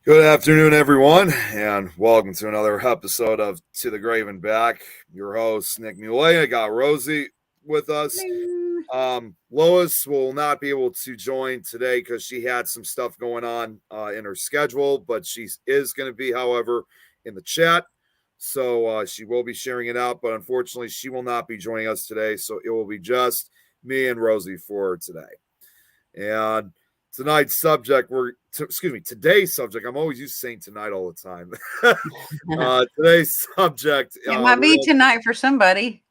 Good afternoon, everyone, and welcome to another episode of To the Grave and Back. Your host, Nick Muley. I got Rosie with us. Hello. Lois will not be able to join today because she had some stuff going on in her schedule, but she is going to be, however, in the chat. So she will be sharing it out, but unfortunately, she will not be joining us today. So it will be just me and Rosie for today. And tonight's subject, today's subject. I'm always used to saying tonight all the time. Today's subject, It might be tonight for somebody.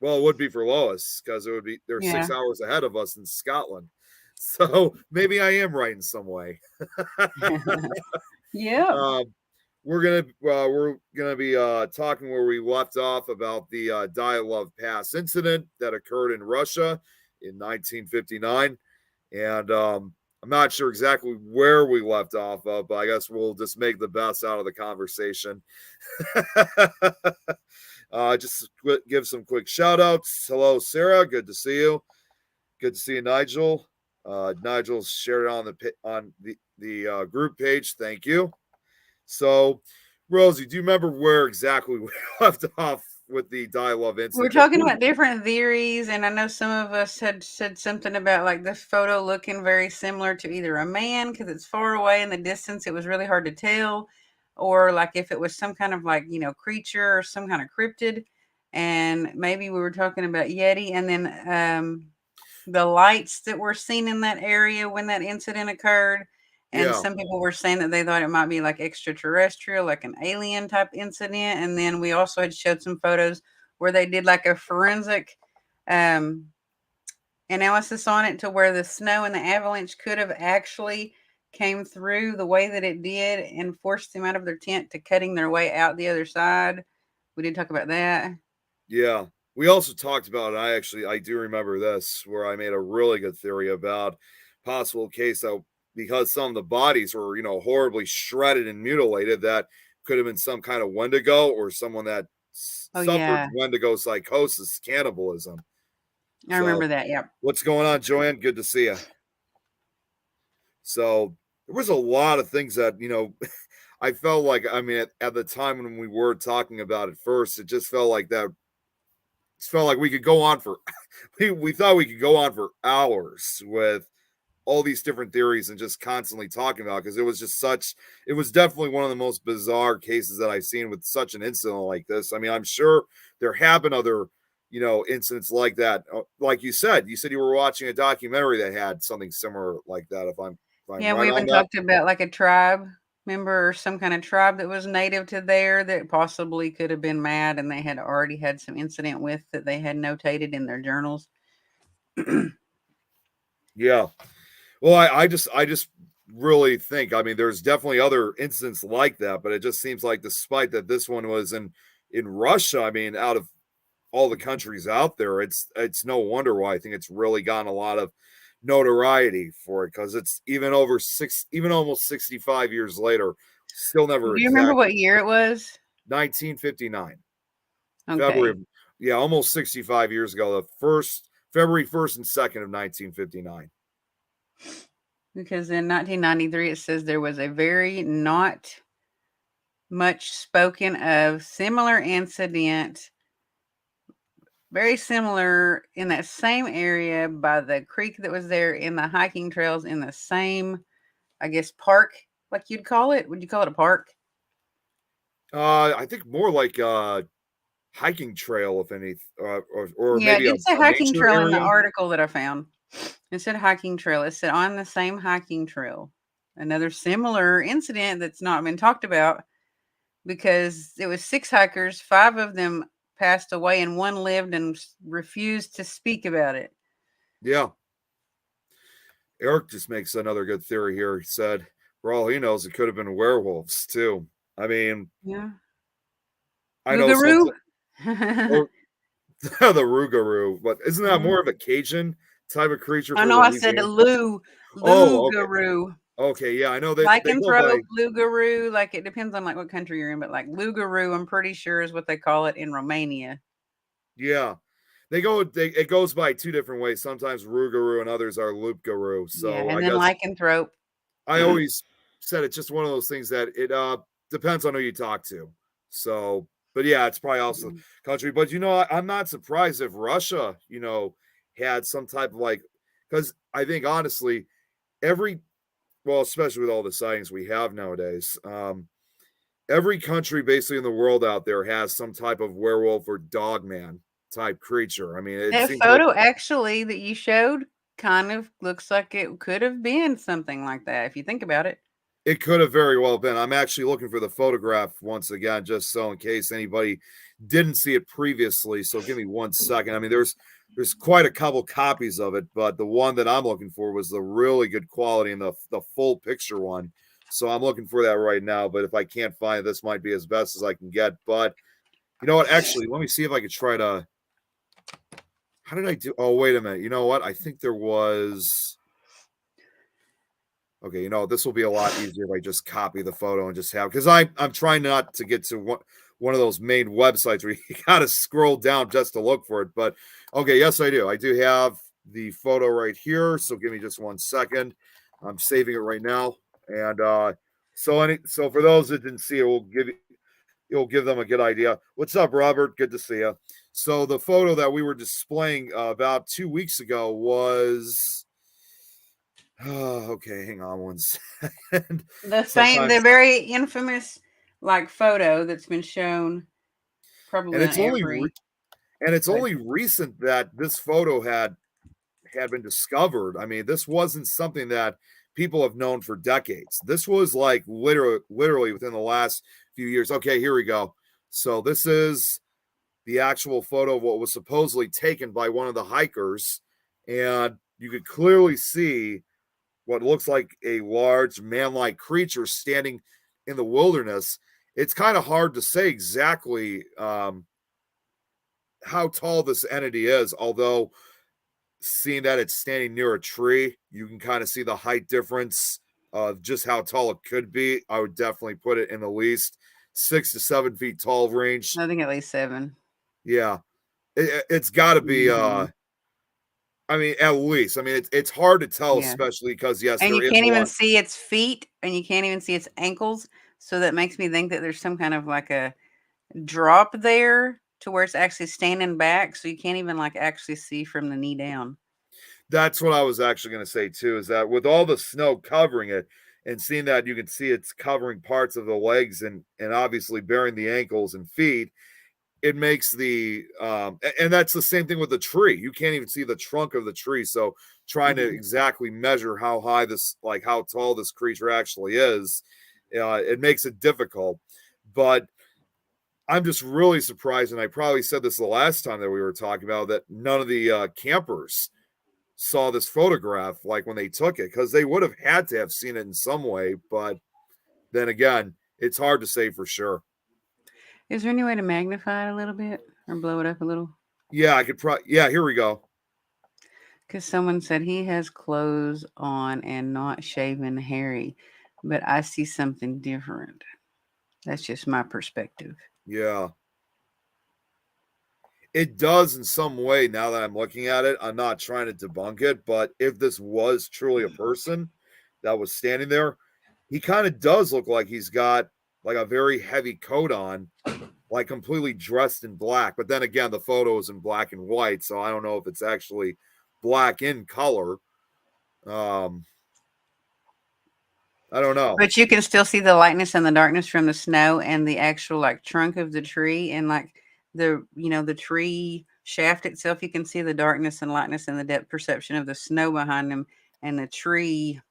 well, it would be for Lois because they're Yeah. 6 hours ahead of us in Scotland. So maybe I am right in some way. Yeah. Um, we're gonna be talking where we left off about the Dyatlov Pass incident that occurred in Russia in 1959, and I'm not sure exactly where we left off of, but I guess we'll just make the best out of the conversation. Just give some quick shout outs. Hello, Sarah. Good to see you. Good to see you, Nigel. Nigel shared it on the group page. Thank you. So, Rosie, do you remember where exactly we left off with the Dyatlov We're incident? talking about different theories, and I know some of us had said something about like this photo looking very similar to either a man because it's far away in the distance, it was really hard to tell, or like if it was some kind of like, creature or some kind of cryptid. And maybe we were talking about Yeti, and then the lights that were seen in that area when that incident occurred. And Yeah, some people were saying that they thought it might be like extraterrestrial, like an alien type incident. And then we also had showed some photos where they did like a forensic um, analysis on it to where the snow and the avalanche could have actually came through the way that it did and forced them out of their tent to cutting their way out the other side. We did talk about that. yeah. We also talked about it. I do remember this where I made a really good theory about possible case that because some of the bodies were, horribly shredded and mutilated, that could have been some kind of Wendigo or someone that Oh, suffered yeah. Wendigo psychosis, cannibalism. I So, remember that. Yep. what's going on, Joanne? Good to see you. So, there was a lot of things that, I felt like, I mean, at the time when we were talking about it first, it just felt like that. It felt like we could go on for, we thought we could go on for hours with all these different theories and just constantly talking about because it was definitely one of the most bizarre cases that I've seen with such an incident like this. I mean, I'm sure there have been other, incidents like that. Like you said you were watching a documentary that had something similar like that. If I'm Yeah, we right on even that. talked about like a tribe member or some kind of tribe that was native to there that possibly could have been mad and they had already had some incident with that they had notated in their journals. Yeah. Well, I just really think, I mean, there's definitely other incidents like that, but it just seems like despite that this one was in Russia, I mean, out of all the countries out there, it's no wonder why I think it's really gotten a lot of notoriety for it because it's even almost 65 years later, still Do never you remember exactly what year it was? 1959 February Okay. yeah, almost 65 years ago, the first February 1st and 2nd of 1959. Because in 1993 it says there was a very not much spoken of similar incident, very similar in that same area by the creek that was there in the hiking trails in the same, I guess, park, like you'd call it. Would you call it a park? I think more like hiking trail, if any, or Yeah, it maybe a did say hiking nature trail in the area. article that I found. It said hiking trail. It said on the same hiking trail. Another similar incident that's not been talked about because it was 6 hikers, 5 of them passed away and one lived and refused to speak about it. Yeah, Eric just makes another good theory here. He said, for all he knows, it could have been werewolves too. I mean, Yeah. I know Lugaroo? something, or the Rougarou, but isn't that Mhm. more of a Cajun type of creature I for know I said Louisiana? Oh, okay, Lugaroo. okay, yeah, I know they go by. Lycanthrope, Lugaroo, like, it depends on, like, what country you're in, but, like, Lugaroo, I'm pretty sure is what they call it in Romania. Yeah, it goes by two different ways. Sometimes Rougarou and others are Loopgarou. Yeah, So and I then guess lycanthrope. I always said, it's just one of those things that it depends on who you talk to. So, but yeah, it's probably also country. But I'm not surprised if Russia, had some type of like, because I think honestly, every well, especially with all the sightings we have nowadays, every country basically in the world out there has some type of werewolf or dogman type creature. I mean, it That seems like photo actually that you showed kind of looks like it could have been something like that if you think about it. it could have very well been. I'm actually looking for the photograph once again, just so in case anybody didn't see it previously. So give me 1 second. I mean, there's quite a couple copies of it, but the one that I'm looking for was the really good quality and the full picture one. So I'm looking for that right now. But if I can't find it, this might be as best as I can get. But you know what? Actually, let me see if I could try to. How did I do? Oh, wait a minute. You know what? I think there was. Okay, this will be a lot easier if I just copy the photo and just have because I'm trying not to get to one of those main websites where you gotta scroll down just to look for it. But okay, yes, I do. I do have the photo right here. So give me just 1 second. I'm saving it right now. And so for those that didn't see it, it'll give them a good idea. What's up, Robert? Good to see you. So the photo that we were displaying about 2 weeks ago was oh, okay, hang on 1 second. The Sometimes, very infamous like photo that's been shown and probably on it's only every. and it's But only recent that this photo had been discovered. I mean, this wasn't something that people have known for decades. This was like literally within the last few years. Okay, here we go. So this is the actual photo of what was supposedly taken by one of the hikers, and you could clearly see what looks like a large man-like creature standing in the wilderness. It's kind of hard to say exactly how tall this entity is, although seeing that it's standing near a tree, you can kind of see the height difference of just how tall it could be. I would definitely put it in the least 6 to 7 feet tall range. I think at least 7. Yeah, it's got to be. Mhm. I mean, at least. I mean, it's hard to tell, Yeah. especially because yes, And there you is can't a even lot. see its feet and you can't even see its ankles. So that makes me think that there's some kind of like a drop there to where it's actually standing back. So you can't even like actually see from the knee down. That's what I was actually going to say too. Is that with all the snow covering it, and seeing that you can see it's covering parts of the legs and obviously bearing the ankles and feet, it makes and that's the same thing with the tree. You can't even see the trunk of the tree. So trying to Mhm. exactly measure how high this, like how tall this creature actually is, it makes it difficult. But I'm just really surprised, and I probably said this the last time that we were talking about that none of the campers saw this photograph like when they took it because they would have had to have seen it in some way. But then again, it's hard to say for sure. Is there any way to magnify it a little bit or blow it up a little? Yeah, I could probably. Yeah, here we go. Because someone said he has clothes on and not shaven hairy, but I see something different. That's just my perspective. Yeah, it does in some way. Now that I'm looking at it, I'm not trying to debunk it, but if this was truly a person that was standing there, he kind of does look like he's got like a very heavy coat on, like completely dressed in black. But then again, the photo is in black and white, so I don't know if it's actually black in color. Um, I don't know. But you can still see the lightness and the darkness from the snow and the actual like trunk of the tree and like the tree shaft itself. You can see the darkness and lightness and the depth perception of the snow behind them and the tree.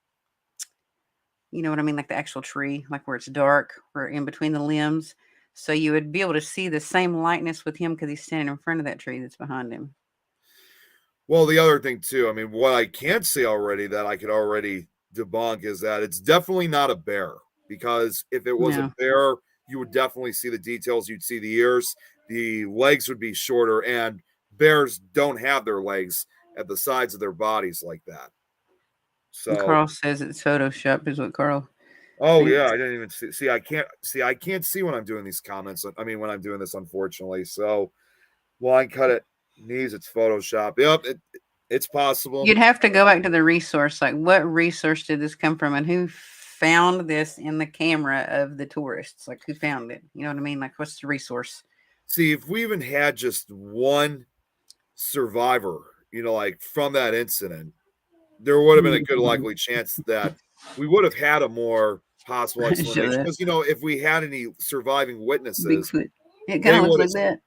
You know what I mean? Like the actual tree, like where it's dark, where in between the limbs. So you would be able to see the same lightness with him because he's standing in front of that tree that's behind him. Well, the other thing too, I mean, what I can't say already that I could already debunk is that it's definitely not a bear because if it was a No. bear, you would definitely see the details. You'd see the ears, the legs would be shorter, and bears don't have their legs at the sides of their bodies like that. And So, Carl says it's Photoshop, is what Carl oh yeah, thinks. I didn't even see. I can't see when I'm doing these comments. I mean, when I'm doing this, unfortunately. So, line cut it, knees, it's Photoshop. Yep, it's possible. You'd have to go back to the resource. Like, what resource did this come from, and who found this in the camera of the tourists? Like, who found it? You know what I mean? Like, what's the resource? See, if we even had just one survivor, like from that incident, there would have been a good likely chance that we would have had a more possible Show explanation. that Because, if we had any surviving witnesses, Bigfoot. It kind they of looks would have. like that.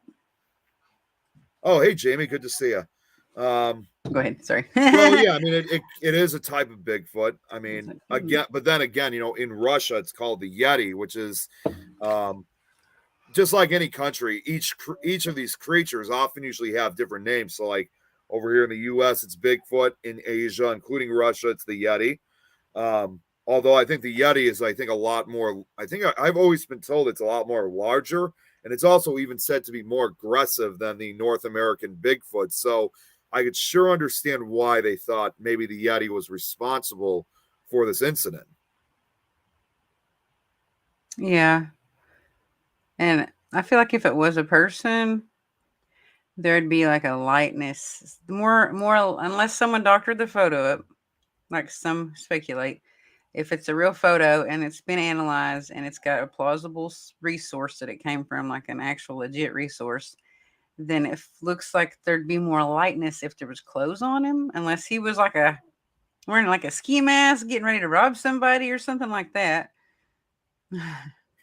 Oh, hey, Jamie, good to see you. Go ahead. Sorry. Well, yeah, I mean, it is a type of Bigfoot. I It's mean, like, again, but then again, in Russia, it's called the Yeti, which is um, just like any country. Each of these creatures often usually have different names. So, like over here in the U.S., it's Bigfoot. In Asia, including Russia, it's the Yeti. Although I think the Yeti is, I think, a lot more. I think I've always been told it's a lot more larger, and it's also even said to be more aggressive than the North American Bigfoot. So I could sure understand why they thought maybe the Yeti was responsible for this incident. yeah. And I feel like if it was a person, there'd be like a lightness, more, unless someone doctored the photo up, like some speculate. If it's a real photo and it's been analyzed and it's got a plausible resource that it came from, like an actual legit resource, then it looks like there'd be more lightness if there was clothes on him, unless he was like wearing like a ski mask, getting ready to rob somebody or something like that.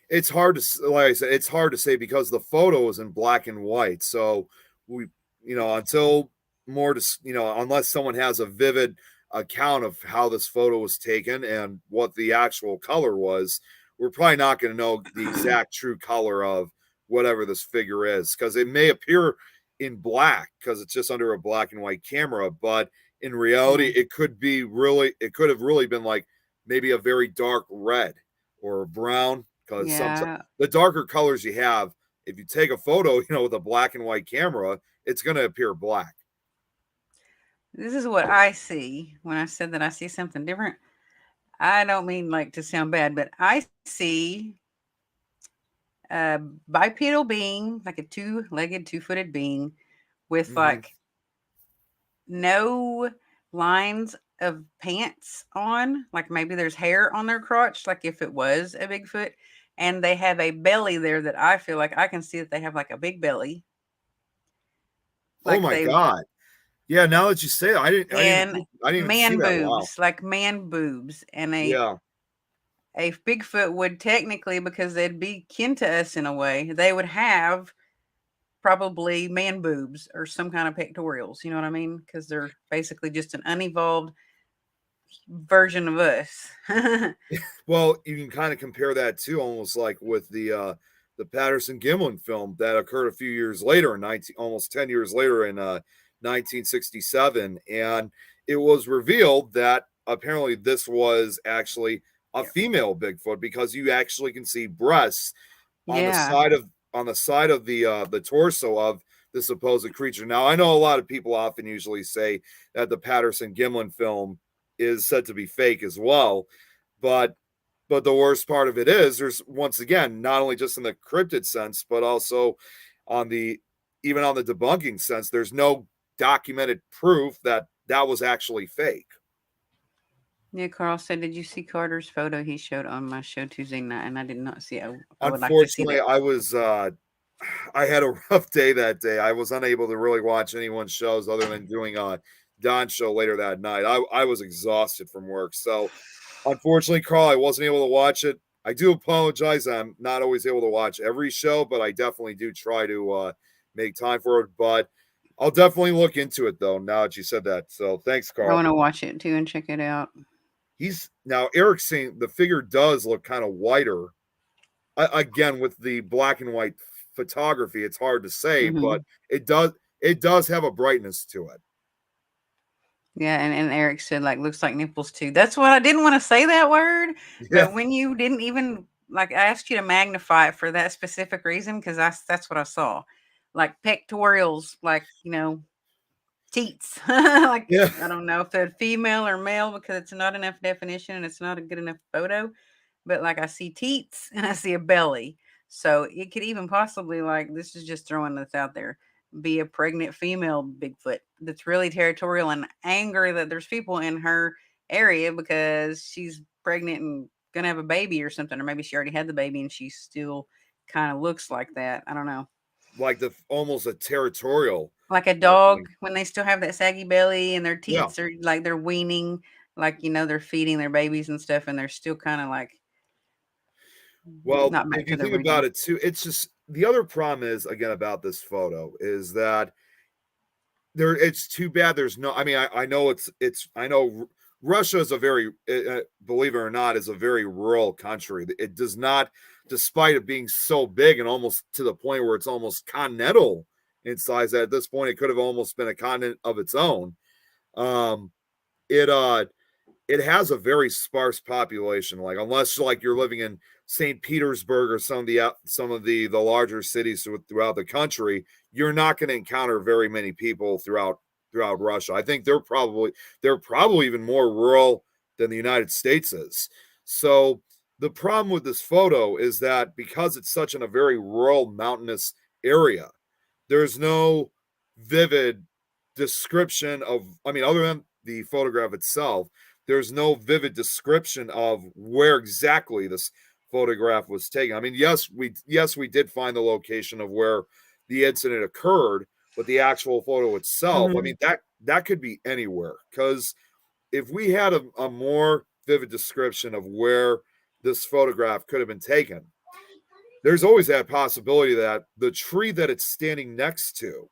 It's hard to, like I said, it's hard to say because the photo is in black and white. So we, until more to, unless someone has a vivid account of how this photo was taken and what the actual color was, we're probably not going to know the exact true color of whatever this figure is, because it may appear in black because it's just under a black and white camera, but in reality, Yeah. it could have really been like maybe a very dark red or brown, because sometimes Yeah. the darker colors you have, if you take a photo, with a black and white camera, it's going to appear black. This is what I see when I said that I see something different. I don't mean like to sound bad, but I see a bipedal being, like a two-legged, two-footed being with Mm-hmm. like no lines of pants on. Like maybe there's hair on their crotch, like if it was a Bigfoot. And they have a belly there that I feel like I can see that they have like a big belly. Oh Like my they god! Yeah, now that you say it, and I didn't even see man that. Wow. boobs, like man boobs. And Yeah. a Bigfoot would technically, because they'd be kin to us in a way, they would have probably man boobs or some kind of pectorials. You know what I mean? Because they're basically just an unevolved version of us. Well, you can kind of compare that too, almost like with the Patterson Gimlin film that occurred a few years later, in 19, almost 10 years later, in 1967, and it was revealed that apparently this was actually a Yep. female Bigfoot, because you actually can see breasts on the Yeah. side of the torso of the supposed creature. Now, I know a lot of people often usually say that the Patterson Gimlin film is said to be fake as well, but the worst part of it is, there's, once again, not only just in the cryptid sense, but also on the even on the debunking sense, there's no documented proof that that was actually fake. Yeah, Carl said, "Did you see Carter's photo he showed on my show Tuesday night?" And I did not see it. I would like to see Unfortunately, that. I had a rough day that day. I was unable to really watch anyone's shows other than doing Don's show later that night. I was exhausted from work. So unfortunately, Carl, I wasn't able to watch it. I do apologize. I'm not always able to watch every show, but I definitely do try to make time for it. But I'll definitely look into it, though, now that you said that. So thanks, I Carl. want to watch it too and check it out. He's now Eric's saying the figure does look kind of whiter. Again, with the black and white photography, it's hard to say, Hmm. but it does have a brightness to it. Yeah, and Eric said like looks like nipples too. That's what I didn't want to say that word, Yeah, but when you didn't even like, I asked you to magnify it for that specific reason because that's what I saw, like pectorials, like teats. Like yeah, I don't know if they're female or male because it's not enough definition and it's not a good enough photo. But like I see teats and I see a belly. So it could even possibly, like, this is just throwing this out there, be a pregnant female Bigfoot that's really territorial and angry that there's people in her area because she's pregnant and gonna have a baby or something, or maybe she already had the baby and she still kind of looks like that. I don't know. like the almost a territorial Like a thing. dog when they still have that saggy belly and their Yeah. teats are like they're weaning, like they're feeding their babies and stuff, and they're still kind of like Well, not back if to you the think about original. it too, it's just the other problem is again about this photo is that it's too bad there's no. I mean, I know I know Russia is a very believe it or not is a very rural country. It does not, despite it being so big and almost to the point where it's almost continental in size. At this point, it could have almost been a continent of its own. Um, it it has a very sparse population. Like unless like you're living in St. Petersburg or some of the larger cities throughout the country, you're not going to encounter very many people throughout Russia. I think they're probably even more rural than the United States is. So the problem with this photo is that because it's such in a very rural mountainous area, there's no vivid description of, I mean, other than the photograph itself, there's no vivid description of where exactly this photograph was taken. I mean, yes we did find the location of where the incident occurred, but the actual photo itself, I Hmm. mean, that could be anywhere. Because if we had a more vivid description of where this photograph could have been taken, there's always that possibility that the tree that it's standing next to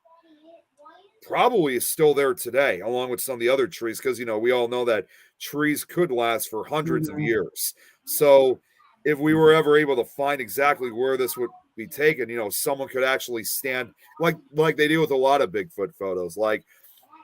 probably is still there today, along with some of the other trees, because we all know that trees could last for hundreds of Hmm. years. So if we were ever able to find exactly where this would be taken, someone could actually stand like they do with a lot of Bigfoot photos. Like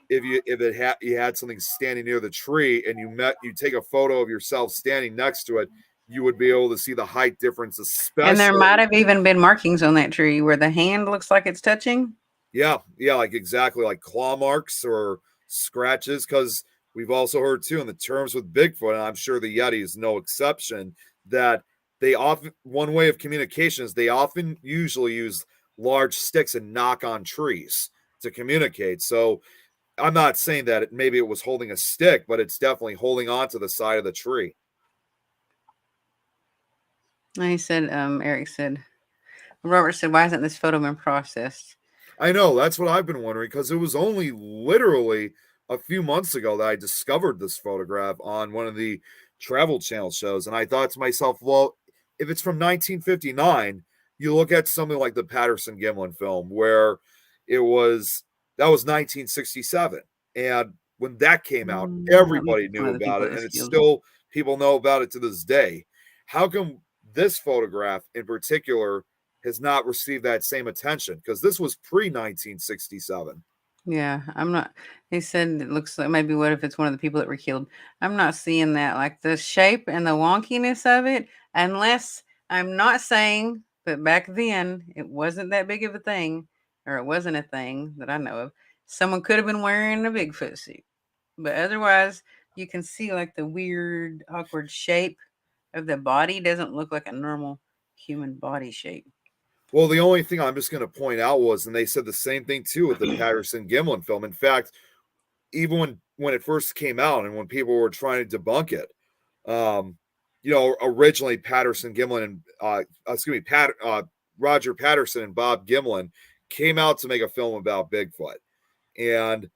if you had something standing near the tree and you take a photo of yourself standing next to it, you would be able to see the height difference, And there especially. might have even been markings on that tree where the hand looks like it's touching. Yeah, like exactly like claw marks or scratches. Because we've also heard too in the terms with Bigfoot, and I'm sure the Yeti is no exception, that they often, one way of communication is they often usually use large sticks and knock on trees to communicate. So I'm not saying that maybe it was holding a stick, but it's definitely holding on to the side of the tree. And he said, Eric said, Robert said, why hasn't this photo been processed? I know, that's what I've been wondering, because it was only literally a few months ago that I discovered this photograph on one of the Travel Channel shows. And I thought to myself, well, if it's from 1959, you look at something like the Patterson Gimlin film, where it was that was 1967. And when that came out, That must everybody be one knew of the about people it. that And was it's killed. still, people know about it to this day. How come this photograph in particular has not received that same attention? Because this was pre 1967. Yeah, I'm not. He said it looks like maybe what if it's one of the people that were killed? I'm not seeing that. Like the shape and the wonkiness of it, unless I'm not saying, but back then it wasn't that big of a thing, or it wasn't a thing that I know of. Someone could have been wearing a Bigfoot suit, but otherwise, you can see like the weird, awkward shape of the body doesn't look like a normal human body shape. Well, the only thing I'm just going to point out was, and they said the same thing too with the Patterson Gimlin film. In fact, even when it first came out and when people were trying to debunk it, um, originally Patterson Gimlin and Roger Patterson and Bob Gimlin came out to make a film about Bigfoot. And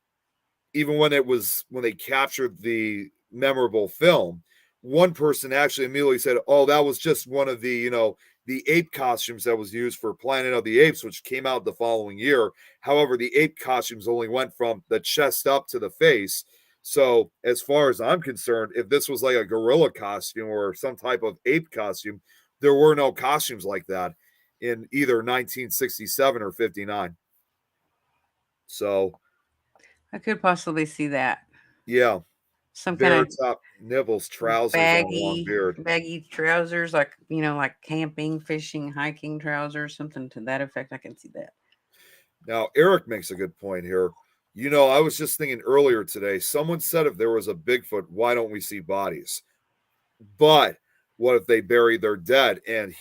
even when they captured the memorable film, one person actually immediately said, "Oh, that was just one of the ape costumes that was used for Planet of the Apes, which came out the following year." However, the ape costumes only went from the chest up to the face. So, as far as I'm concerned, if this was like a gorilla costume or some type of ape costume, there were no costumes like that in either 1967 or 59. So, I could possibly see that. yeah, Some kind bare of top nibbles, trousers, and a long baggy beard. baggy trousers, like like camping, fishing, hiking trousers, something to that effect. I can see that. Now, Eric makes a good point here. I was just thinking earlier today, someone said if there was a Bigfoot, why don't we see bodies? But what if they bury their dead? And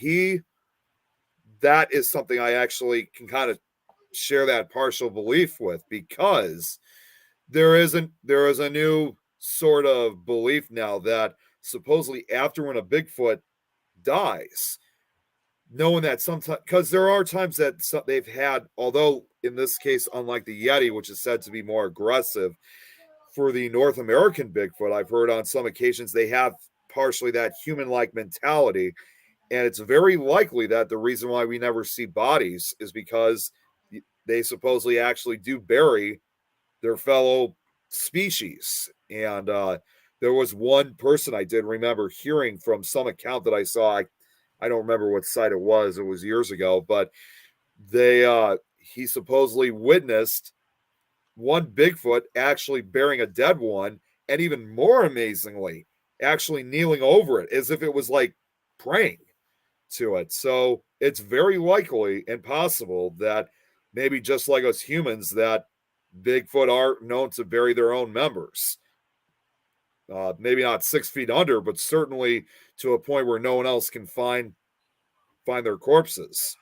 that is something I actually can kind of share that partial belief with, because there is a new sort of belief now that supposedly after when a Bigfoot dies, knowing that sometimes, because there are times that they've had, although in this case, unlike the Yeti, which is said to be more aggressive, for the North American Bigfoot, I've heard on some occasions they have partially that human like mentality. And it's very likely that the reason why we never see bodies is because they supposedly actually do bury their fellow species. And there was one person I did remember hearing from some account that I saw. I don't remember what site it was. It was years ago, but he supposedly witnessed one Bigfoot actually burying a dead one, and even more amazingly, actually kneeling over it as if it was like praying to it. So it's very likely and possible that maybe just like us humans, that Bigfoot are known to bury their own members. Maybe not 6 feet under, but certainly to a point where no one else can find their corpses.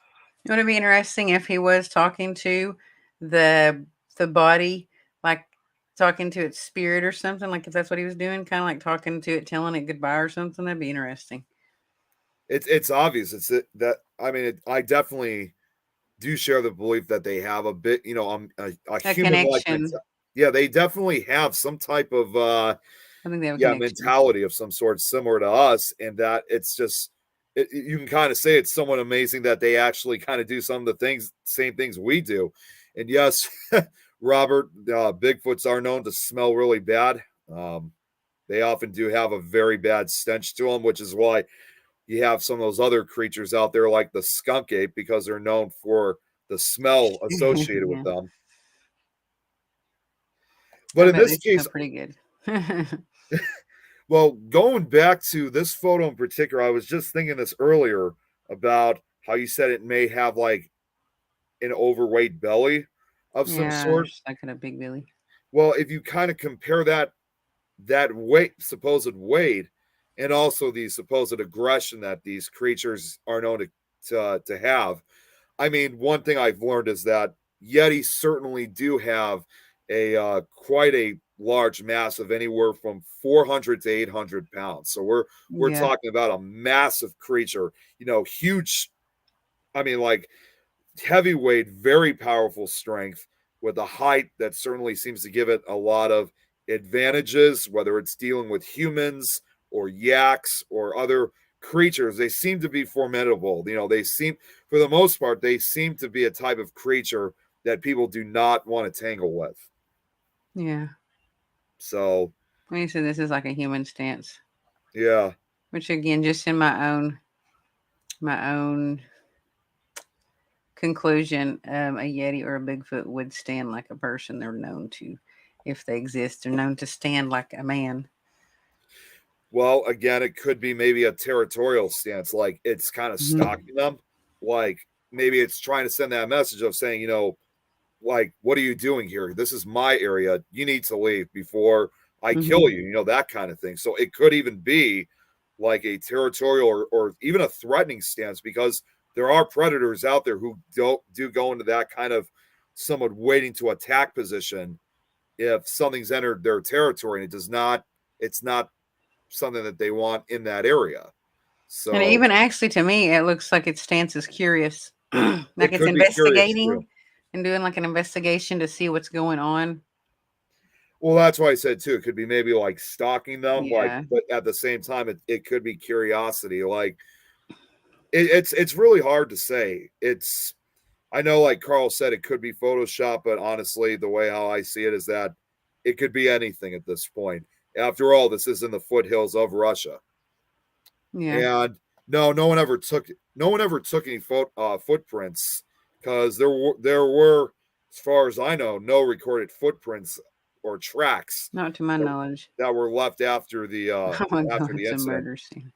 It would be interesting if he was talking to the the body, like talking to its spirit or something. Like if that's what he was doing, kind of like talking to it, telling it goodbye or something. That'd be interesting. It's obvious. That I mean, I definitely do share the belief that they have a bit, a A human like connection. mentality. Yeah, they definitely have some type of I think they have a yeah, connection. mentality of some sort similar to us, and that it's just you can kind of say it's somewhat amazing that they actually kind of do some of the same things we do. And yes, Robert, Bigfoots are known to smell really bad. They often do have a very bad stench to them, which is why you have some of those other creatures out there like the skunk ape because they're known for the smell associated with Yeah, them. I But in bet this they smell case, pretty good. well, going back to this photo in particular, I was just thinking this earlier about how you said it may have like an overweight belly of some Yeah, sort. just like a big Billy. Well, if you kind of compare that weight, supposed weight, and also the supposed aggression that these creatures are known to have, I mean, one thing I've learned is that Yetis certainly do have a quite a large mass of anywhere from 400 to 800 pounds. So we're Yeah, talking about a massive creature, huge. I mean, like heavyweight, very powerful strength with a height that certainly seems to give it a lot of advantages, whether it's dealing with humans or yaks or other creatures. They seem to be formidable. For the most part, they seem to be a type of creature that people do not want to tangle with. yeah. So, When you said this is like a human stance, yeah. which again, just in my own conclusion, a Yeti or a Bigfoot would stand like a person. They're known to, if they exist, they're known to stand like a man. Well, again, it could be maybe a territorial stance, like it's kind of Hmm. stalking them. Like maybe it's trying to send that message of saying, like, what are you doing here? This is my area. You need to leave before I Hmm. kill you, that kind of thing. So it could even be like a territorial or even a threatening stance because there are predators out there who do go into that kind of somewhat waiting to attack position if something's entered their territory and it's not something that they want in that area. And So even actually, to me, it looks like its stance is curious, like it it's could be curious investigating too. and doing like an investigation to see what's going on. Well, that's why I said too. It could be maybe like stalking them, like, Yeah, but at the same time, it could be curiosity. Like it's really hard to say. I know, like Carl said, it could be Photoshop, but honestly, the way how I see it is that it could be anything at this point. After all, this is in the foothills of Russia, yeah. and no one ever took any footprints because there were, as far as I know, no recorded footprints or tracks Not to my that, knowledge. that were left after the Oh my after god, the it's a incident. murder scene.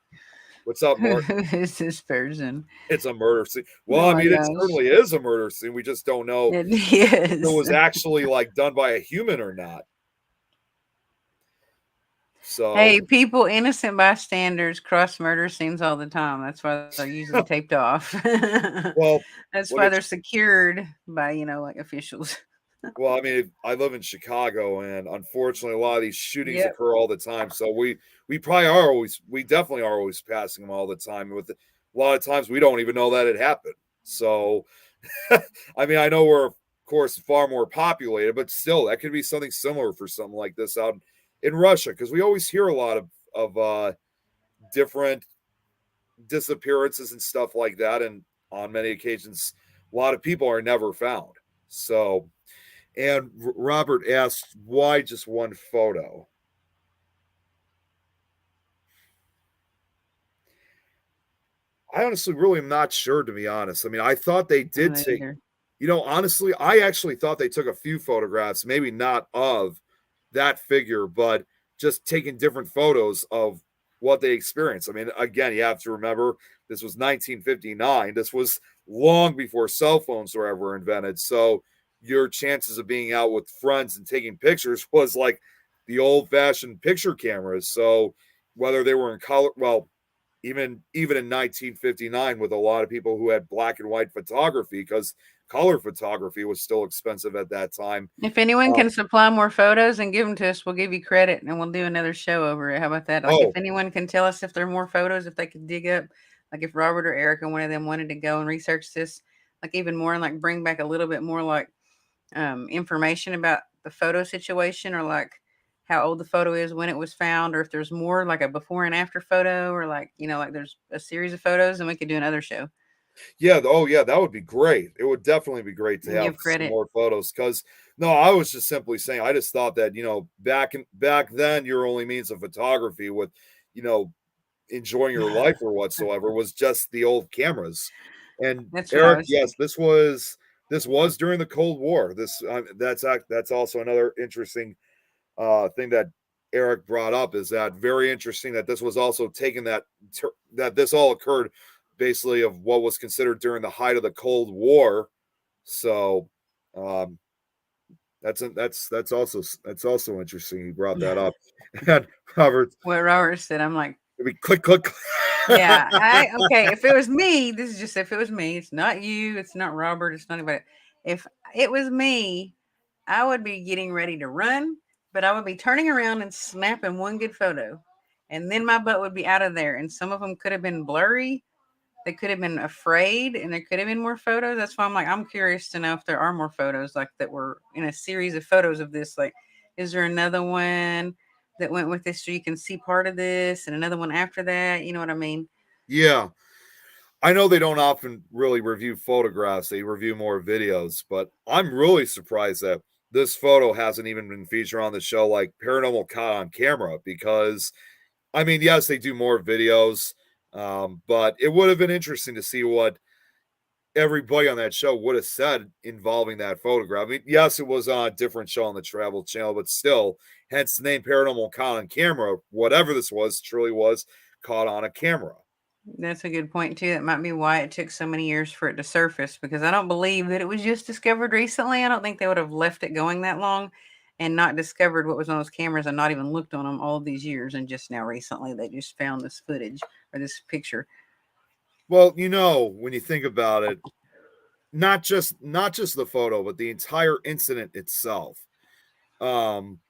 What's up, Who Martin? is this person? It's a murder scene. Well, Oh I my mean, it gosh, certainly is a murder scene. We just don't know it if it is. was actually like done by a human or not. So, Hey, people, innocent bystanders cross murder scenes all the time. That's why they're usually taped off. well, That's what why it they're secured by, like officials. Well, I mean, I live in Chicago, and unfortunately, a lot of these shootings Yep. occur all the time. So we probably are always, we definitely are always passing them all the time. With a lot of times, we don't even know that it happened. So, I mean, I know we're of course far more populated, but still, that could be something similar for something like this out in Russia, because we always hear a lot of different disappearances and stuff like that, and on many occasions, a lot of people are never found. So. And Robert asked, why just one photo? I honestly really am not sure, to be honest. I mean, I thought they I don't did know take, either. honestly, I actually thought they took a few photographs, maybe not of that figure, but just taking different photos of what they experienced. I mean, again, you have to remember this was 1959. This was long before cell phones were ever invented. So your chances of being out with friends and taking pictures was like the old fashioned picture cameras. So whether they were in color, well, even in 1959, with a lot of people who had black and white photography, because color photography was still expensive at that time. If anyone Uh, can supply more photos and give them to us, we'll give you credit and we'll do another show over it. How about that? Like, if oh, anyone can tell us if there are more photos, if they could dig up, like if Robert or Eric or one of them wanted to go and research this, like even more and like bring back a little bit more like information about the photo situation or like how old the photo is when it was found, or if there's more like a before and after photo, or like, like there's a series of photos, and we could do another show yeah, oh yeah, that would be great. It would definitely be great to and have give some credit. more photos. Because no, I was just simply saying, I just thought that back then, your only means of photography with you know enjoying your life or whatsoever was just the old cameras. And That's what I Eric, was yes, thinking. this was during the Cold War. That's also another interesting thing that Eric brought up, is that very interesting that this was also taken that this all occurred basically of what was considered during the height of the Cold War. So um, that's also interesting. You brought that up, and Robert, What Robert said, I'm like, we click click. yeah, okay. If it was me, this is just if it was me. It's not you. It's not Robert. It's not anybody. If it was me, I would be getting ready to run, but I would be turning around and snapping one good photo, and then my butt would be out of there. And some of them could have been blurry. They could have been afraid, and there could have been more photos. That's why I'm like, I'm curious to know if there are more photos like that were in a series of photos of this. Like, is there another one that went with this so you can see part of this, and another one after that? You know what I mean? Yeah, I know they don't often really review photographs, they review more videos, but I'm really surprised that this photo hasn't even been featured on the show like Paranormal Caught on Camera, because I mean, yes, they do more videos, but it would have been interesting to see what everybody on that show would have said involving that photograph. I mean, yes, it was on a different show on the Travel Channel, but still, hence the name Paranormal Caught on Camera. Whatever this was, truly was caught on a camera. That's a good point too. That might be why it took so many years for it to surface, because I don't believe that it was just discovered recently. I don't think they would have left it going that long and not discovered what was on those cameras and not even looked on them all these years, and just now recently they just found this footage or this picture. Well, when you think about it, not just the photo, but the entire incident itself. Um,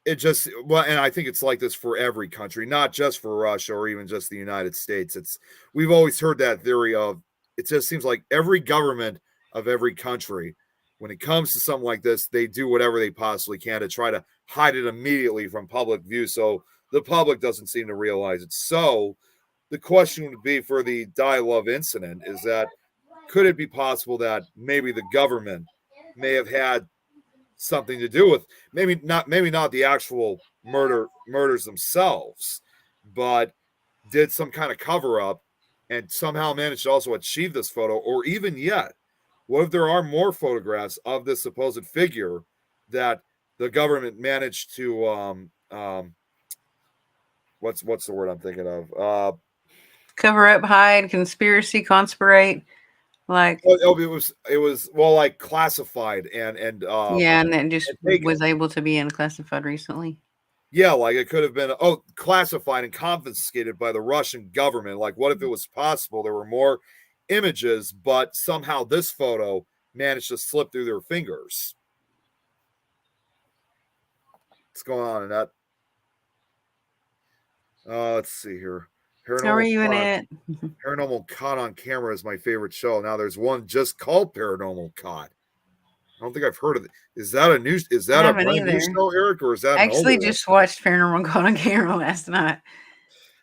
it just well, and I think it's like this for every country, not just for Russia or even just the United States. We've always heard that theory of, it just seems like every government of every country, when it comes to something like this, they do whatever they possibly can to try to hide it immediately from public view, so the public doesn't seem to realize it. So the question would be, for the Dyatlov incident, is that, could it be possible that maybe the government may have had something to do with, maybe not the actual murders themselves, but did some kind of cover up and somehow managed to also achieve this photo? Or even yet, what if there are more photographs of this supposed figure that the government managed to what's the word I'm thinking of? Cover up, hide, conspiracy, conspirate, like, It was well, like classified yeah, and then just and was taken. able to be unclassified recently. Yeah, like it could have been, classified and confiscated by the Russian government. Like, what if it was possible there were more images, but somehow this photo managed to slip through their fingers. What's going on in that? Let's see here. How are Paranormal you in Caught. it? Paranormal Caught on Camera is my favorite show. Now there's one just called Paranormal Caught. I don't think I've heard of it. Is that a new? Is I that a haven't brand new either. show, Eric, or is that I an older actually one? just watched Paranormal Caught on Camera last night.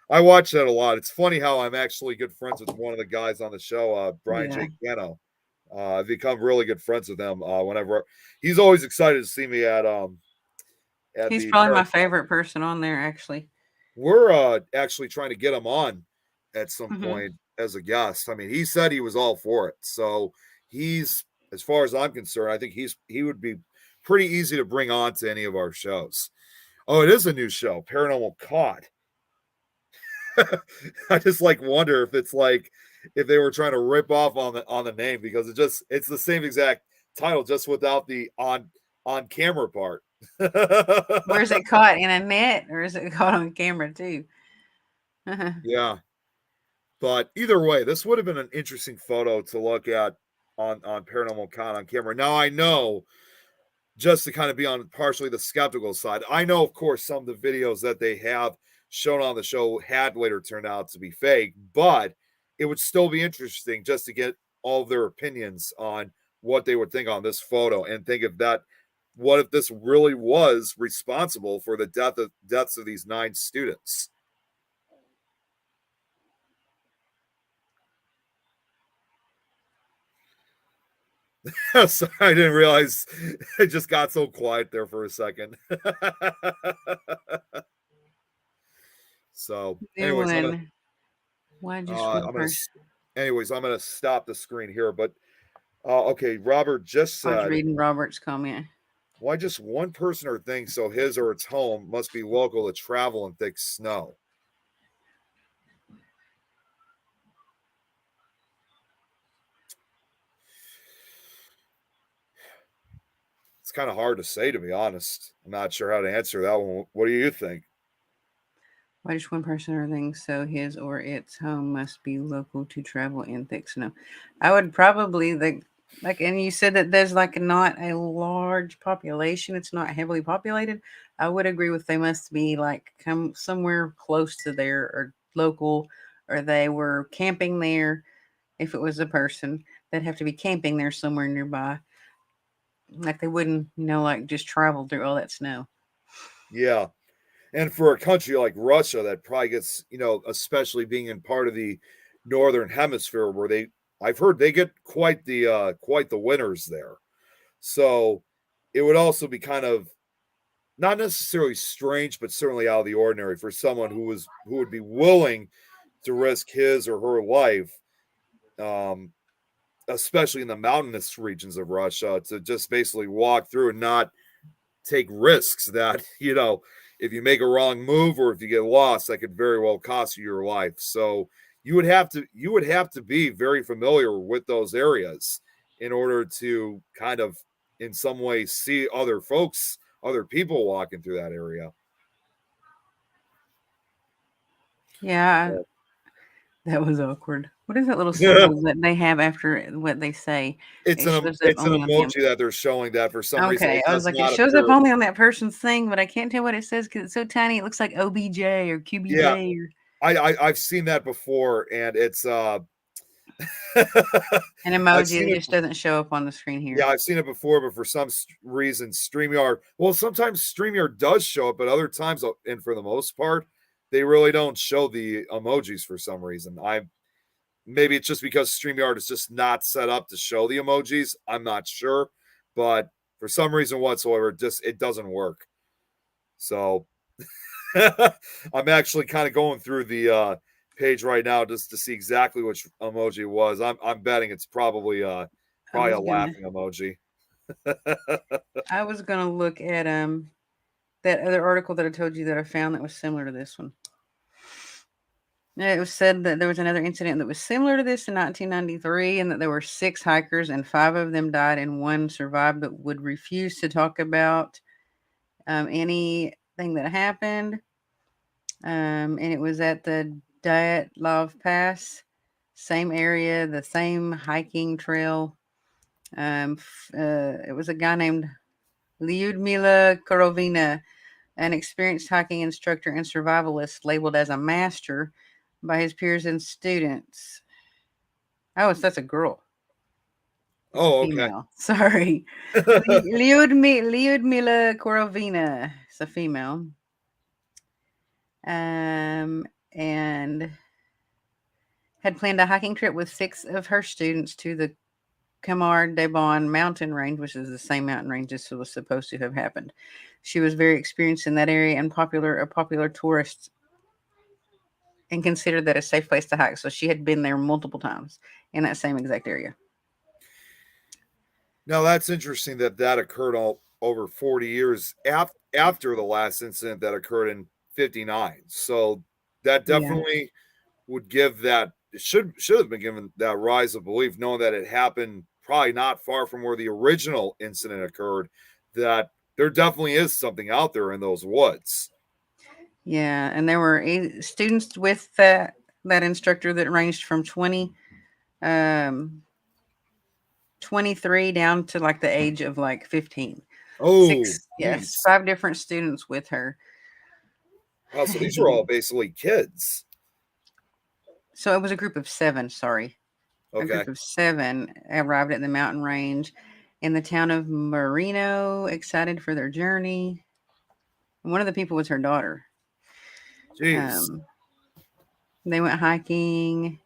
I watch that a lot. It's funny how I'm actually good friends with one of the guys on the show, Brian Yeah. J. Cano. I've become really good friends with him. Whenever he's always excited to see me at He's the probably my Paranormal. favorite person on there, actually. We're actually trying to get him on at some Hmm. point as a guest. I mean, he said he was all for it. So he's, as far as I'm concerned, I think he would be pretty easy to bring on to any of our shows. Oh, it is a new show, Paranormal Caught. I just like wonder if it's like if they were trying to rip off on the name because it's the same exact title just without the on camera part. Where is it caught in a net or is it caught on camera too? Yeah. But either way, this would have been an interesting photo to look at on Paranormal Con on camera. Now I know, just to kind of be on partially the skeptical side, I know of course some of the videos that they have shown on the show had later turned out to be fake, but it would still be interesting just to get all of their opinions on what they would think on this photo and think if that what if this really was responsible for the deaths of these 9 students. So I didn't realize it just got so quiet there for a second. So, New anyways, one. Why just one I'm gonna, person? anyways, I'm gonna stop the screen here. But okay, Robert just I was said, reading Robert's comment. why just one person or thing? So his or its home must be local to travel in thick snow. It's kind of hard to say, to be honest. I'm not sure how to answer that one. What do you think? Why just one person or thing? So his or its home must be local to travel in thick snow. I would probably like, and you said that there's like not a large population. It's not heavily populated. I would agree with they must be like come somewhere close to there or local, or they were camping there. If it was a person, they'd have to be camping there somewhere nearby. Like they wouldn't, like just travel through all that snow. Yeah. And for a country like Russia that probably gets, especially being in part of the northern hemisphere where I've heard they get quite the winters there. So it would also be kind of not necessarily strange, but certainly out of the ordinary for someone who would be willing to risk his or her life, um, especially in the mountainous regions of Russia, to just basically walk through and not take risks that, if you make a wrong move or if you get lost, that could very well cost you your life. So you would have to be very familiar with those areas in order to kind of in some way see other people walking through that area. Yeah, that was awkward. What is that little symbol that they have after what they say? It shows up It's an only on him. emoji that they're showing that for some reason Okay, it I was does like, it not shows up appear. only on that person's thing, but I can't tell what it says because it's so tiny. It looks like OBJ or Yeah, QBJ or I've seen that before, and it's an I've emoji seen that it. just doesn't show up on the screen Yeah, here. I've seen it before, but for some reason, StreamYard. Well, sometimes StreamYard does show it, but other times, and for the most part, they really don't show the emojis for some reason. Maybe it's just because StreamYard is just not set up to show the emojis. I'm not sure, but for some reason whatsoever, it doesn't work. So I'm actually kind of going through the page right now just to see exactly which emoji it was. I'm betting it's I probably a was gonna, laughing emoji. I was gonna look at that other article that I told you that I found that was similar to this one. It was said that there was another incident that was similar to this in 1993, and that there were 6 hikers, and 5 of them died, and one survived, but would refuse to talk about anything that happened. And it was at the Dyatlov Pass, same area, the same hiking trail. It was a guy named Lyudmila Korovina, an experienced hiking instructor and survivalist labeled as a master by his peers and students. Oh, that's a girl. It's a Oh, okay. female. Sorry. Lyudmila Korovina. It's a female. And had planned a hiking trip with 6 of her students to the Kamar Deban mountain range, which is the same mountain range this was supposed to have happened. She was very experienced in that area and a popular tourist and considered that a safe place to hike. So she had been there multiple times in that same exact area. Now that's interesting that that occurred all over 40 years after the last incident that occurred in 59. So that Yeah. definitely would give that it should have been given that rise of belief, knowing that it happened probably not far from where the original incident occurred, that there definitely is something out there in those woods. Yeah, and there were students with that instructor that ranged from um 23 down to like the age of like 15. Oh, Six, yes, geez. 5 different students with her. Wow, so these are all basically kids. So it was a group of 7, sorry. A Okay. group of 7 arrived at the mountain range in the town of Marino, excited for their journey. And one of the people was her daughter. Jeez. Um, they went hiking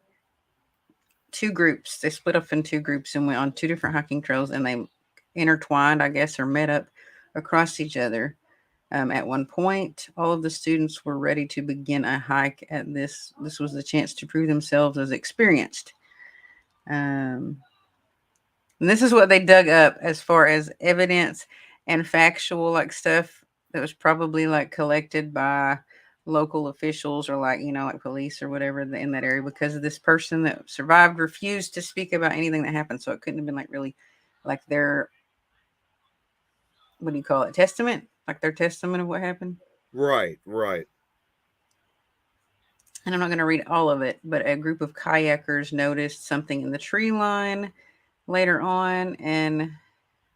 2 groups. They split up in 2 groups and went on 2 different hiking trails, and they intertwined, I guess, or met up across each other. At one point, all of the students were ready to begin a hike. At this was the chance to prove themselves as experienced. Um, and this is what they dug up as far as evidence and factual like stuff that was probably like collected by local officials or like like police or whatever in that area, because this person that survived refused to speak about anything that happened, so it couldn't have been like really like their, what do you call it, testament, like their testament of what happened. Right, right. And I'm not going to read all of it, but a group of kayakers noticed something in the tree line later on, and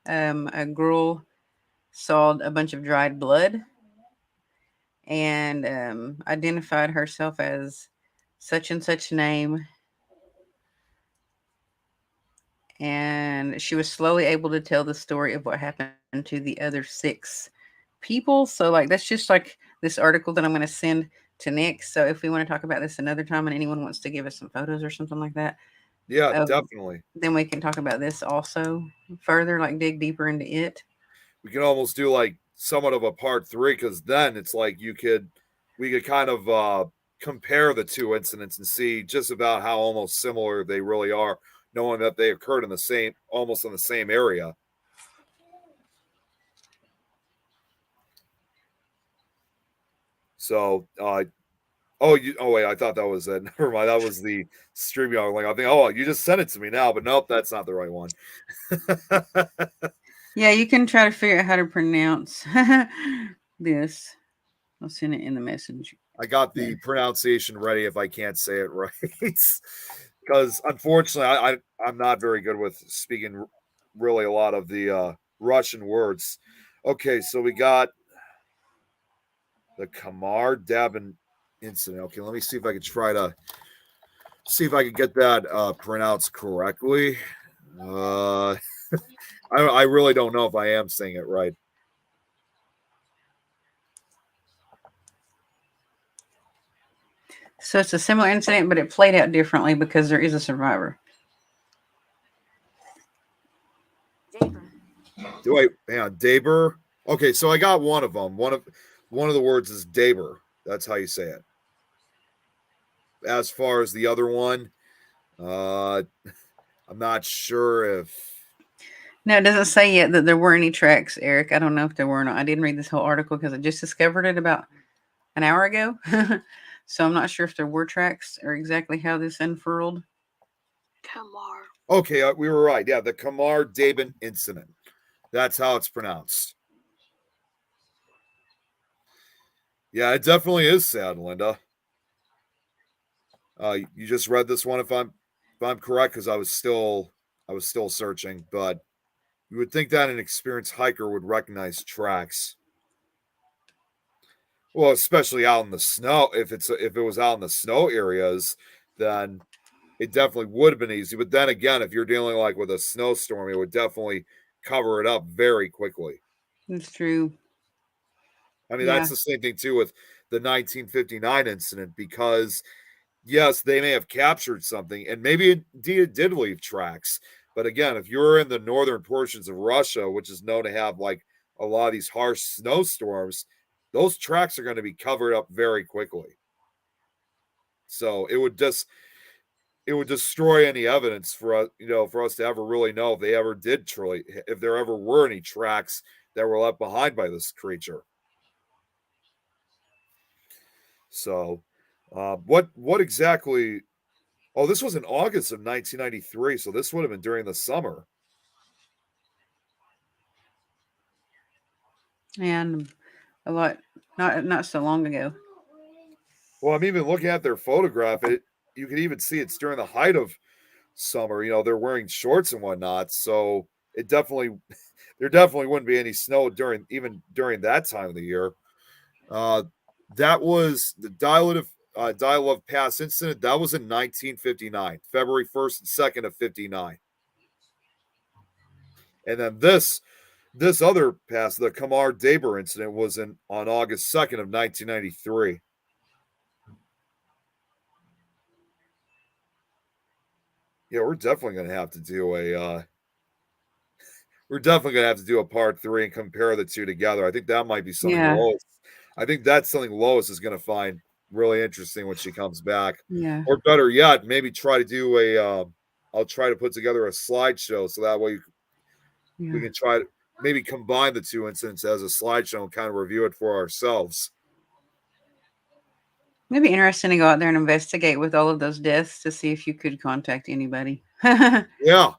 a girl saw a bunch of dried blood and identified herself as such and such name. And she was slowly able to tell the story of what happened to the other 6 people. So, like, that's just like this article that I'm going to send to Nick. So, if we want to talk about this another time and anyone wants to give us some photos or something like that, Yeah, of, definitely. then we can talk about this also further, like dig deeper into it. We can almost do like somewhat of a part 3, because then it's like we could kind of compare the 2 incidents and see just about how almost similar they really are, knowing that they occurred in the same, almost in the same area. So oh wait, I thought that was it. Never mind, that was the stream. Like, I think, oh, you just sent it to me now, but nope, that's not the right one. Yeah, you can try to figure out how to pronounce this. I'll send it in the message. I got the pronunciation ready if I can't say it right, because unfortunately, I'm not very good with speaking really a lot of the Russian words. Okay, so we got the Kamar Dabin incident. Okay, let me see if I can try to see if I can get that pronounced correctly. Uh, I really don't know if I am saying it right. So it's a similar incident, but it played out differently because there is a survivor. Do I? Yeah, Daber. Okay, so I got one of them. One of the words is Daber. That's how you say it. As far as the other one, uh, I'm not sure if. No, it doesn't say yet that there were any tracks, Eric. I don't know if there were or not. I didn't read this whole article because I just discovered it about an hour ago. So I'm not sure if there were tracks or exactly how this unfurled. Kamar. Okay, we were right. Yeah, the Kamar Dabin incident. That's how it's pronounced. Yeah, it definitely is sad, Linda. You just read this one, if I'm correct, because I was still I was still searching, but you would think that an experienced hiker would recognize tracks. Well, especially out in the snow. If it was out in the snow areas, then it definitely would have been easy. But then again, if you're dealing like with a snowstorm, it would definitely cover it up very quickly. It's true. I mean, Yeah. that's the same thing too with the 1959 incident because yes, they may have captured something and maybe it did leave tracks. But again, if you're in the northern portions of Russia, which is known to have like a lot of these harsh snowstorms, those tracks are going to be covered up very quickly. So it would destroy any evidence for us, for us to ever really know if they ever did truly, if there ever were any tracks that were left behind by this creature. So, what exactly? Oh, this was in August of 1993, so this would have been during the summer. And a lot, not so long ago. Well, I'm even looking at their photograph. You can even see it's during the height of summer. They're wearing shorts and whatnot, so it definitely there definitely wouldn't be any snow during that time of the year. That was the Dyatlov Pass incident. That was in 1959, February 1st and 2nd of 59. And then this other pass, the Kamar Daber incident, was on August 2nd of 1993. Yeah, we're definitely going to have to do a part 3 and compare the two together. I think that might be something Yeah. Lois. I think that's something Lois is going to find really interesting when she comes back. Yeah. Or better yet, maybe try to do I'll try to put together a slideshow so that way we can try to maybe combine the two incidents as a slideshow and kind of review it for ourselves. It'd be interesting to go out there and investigate with all of those deaths to see if you could contact anybody. Yeah.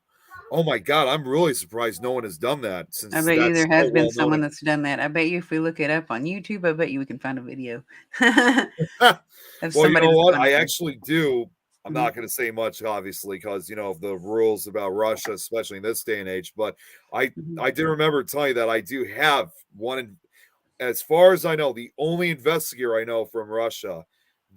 Oh my God, I'm really surprised no one has done that since I bet you that's there has so been well someone known. that's done that. I bet you if we look it up on YouTube, I bet you we can find a video. Well, you know what? I actually do. I'm Mhm. not going to say much, obviously, because of the rules about Russia, especially in this day and age. But Mhm. I did remember telling you that I do have one. As far as I know, the only investigator I know from Russia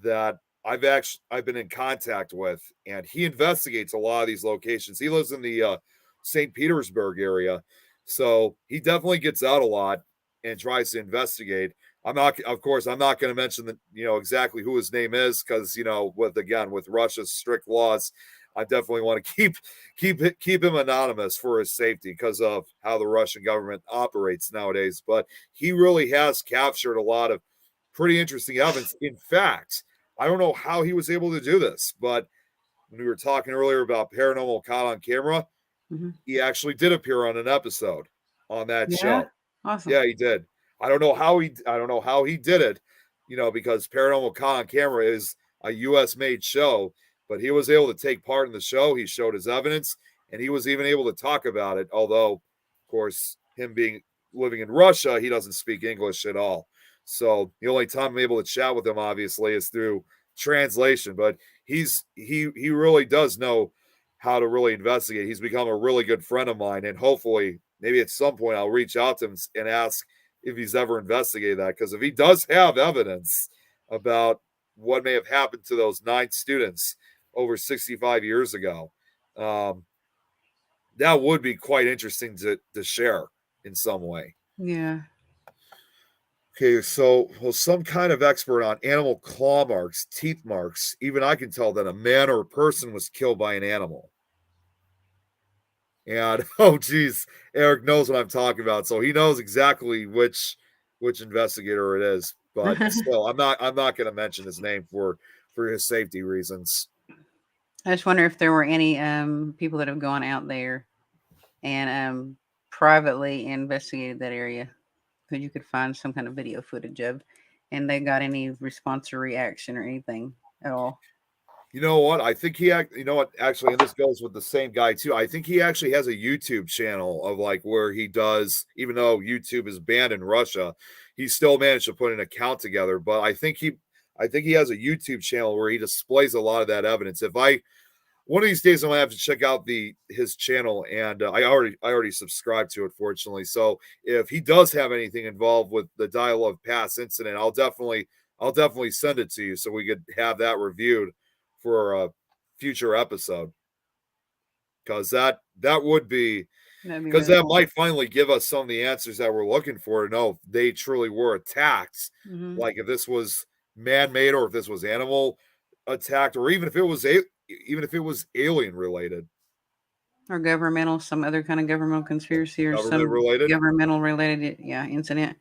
that I've been in contact with, and he investigates a lot of these locations. He lives in the St. Petersburg area, so he definitely gets out a lot and tries to investigate. Of course, I'm not going to mention exactly who his name is because with Russia's strict laws, I definitely want to keep him anonymous for his safety because of how the Russian government operates nowadays. But he really has captured a lot of pretty interesting evidence. In fact, I don't know how he was able to do this, but when we were talking earlier about paranormal caught on camera, Mhm. he actually did appear on an episode on that Yeah. show. Awesome. Yeah, he did. I don't know how he did it, because Paranormal Caught on Camera is a US made show, but he was able to take part in the show. He showed his evidence and he was even able to talk about it. Although, of course, him being living in Russia, he doesn't speak English at all. So the only time I'm able to chat with him, obviously, is through translation. But he really does know how to really investigate. He's become a really good friend of mine, and hopefully, maybe at some point, I'll reach out to him and ask if he's ever investigated that. Because if he does have evidence about what may have happened to those 9 students over 65 years ago, that would be quite interesting to share in some way. Yeah. Okay, so some kind of expert on animal claw marks, teeth marks. Even I can tell that a man or a person was killed by an animal. And oh geez, Eric knows what I'm talking about, so he knows exactly which investigator it is. But still, I'm not going to mention his name for his safety reasons. I just wonder if there were any people that have gone out there and privately investigated that area that you could find some kind of video footage of, and they got any response or reaction or anything at all. You know what? I think you know what? Actually, and this goes with the same guy too. I think he actually has a YouTube channel of like where he does, even though YouTube is banned in Russia, he still managed to put an account together. But I think he has a YouTube channel where he displays a lot of that evidence. one of these days I'm gonna have to check out his channel, and I already subscribed to it, fortunately. So if he does have anything involved with the Dyatlov Pass incident, I'll definitely send it to you so we could have that reviewed for a future episode. Because that would be That'd be because really that cool. might finally give us some of the answers that we're looking for to know if they truly were attacked. Hmm. Like if this was man-made or if this was animal attacked, or even if it was alien related, Or governmental, some other kind of governmental conspiracy or government some related. governmental related, yeah, incident.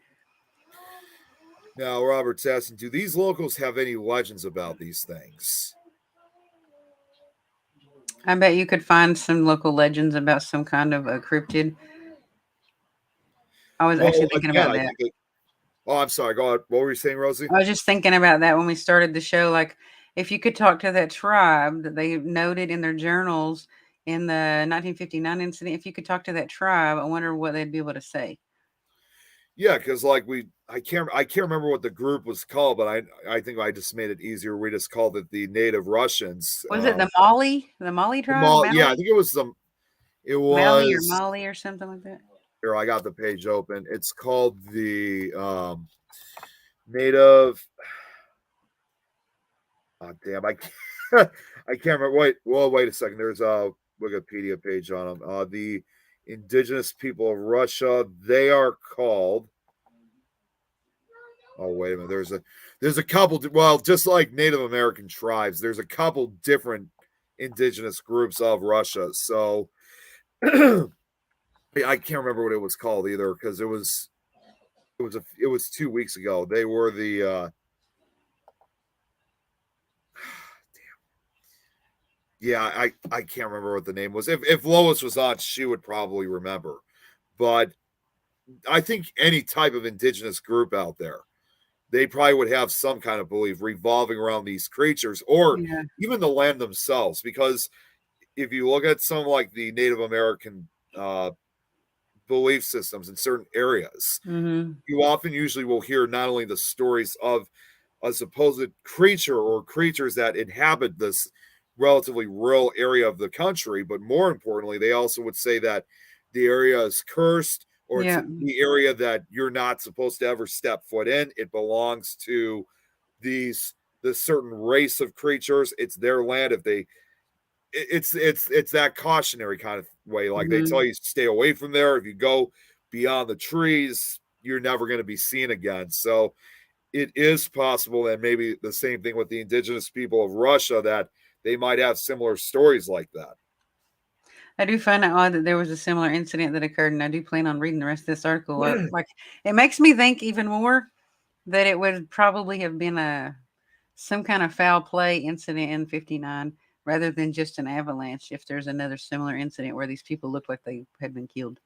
Now, Robert's asking, do these locals have any legends about these things? I bet you could find some local legends about some kind of a cryptid. I was Well, actually thinking again, about I that. think oh, I'm sorry. Go ahead. What were you saying, Rosie? I was just thinking about that when we started the show. Like, if you could talk to that tribe that they noted in their journals in the 1959 incident, if you could talk to that tribe, I wonder what they'd be able to say. Yeah, because I can't remember what the group was called, but I think I just made it easier. We just called it the Native Russians. Was it the Mali? The Mali tribe? Yeah, I Mali? think it was some. It Mali or was Mali or something like that? here. I got the page open. It's called the Native. Oh, damn, I can't, I can't remember. Wait a second. There's a Wikipedia page on them. The indigenous people of Russia. They are called. Oh, wait a minute. There's a couple. Well, just like Native American tribes, there's a couple different indigenous groups of Russia. So I can't remember what it was called either because it was 2 weeks ago. They were the yeah, I can't remember what the name was. If Lois was on, she would probably remember. But I think any type of indigenous group out there, they probably would have some kind of belief revolving around these creatures or Yeah. even the land themselves. Because if you look at some like the Native American belief systems in certain areas, Mm-hmm. you often usually will hear not only the stories of a supposed creature or creatures that inhabit this relatively rural area of the country, but more importantly, they also would say that the area is cursed or it's Yeah. the area that you're not supposed to ever step foot in. It belongs to this certain race of creatures. It's their land. If they it's that cautionary kind of way. Like they Mm-hmm. tell you stay away from there. If you go beyond the trees, you're never going to be seen again. So it is possible that maybe the same thing with the indigenous people of Russia that they might have similar stories like that. I do find it odd that there was a similar incident that occurred, and I do plan on reading the rest of this article. Like, it makes me think even more that it would probably have been some kind of foul play incident in '59 rather than just an avalanche. If there's another similar incident where these people looked like they had been killed.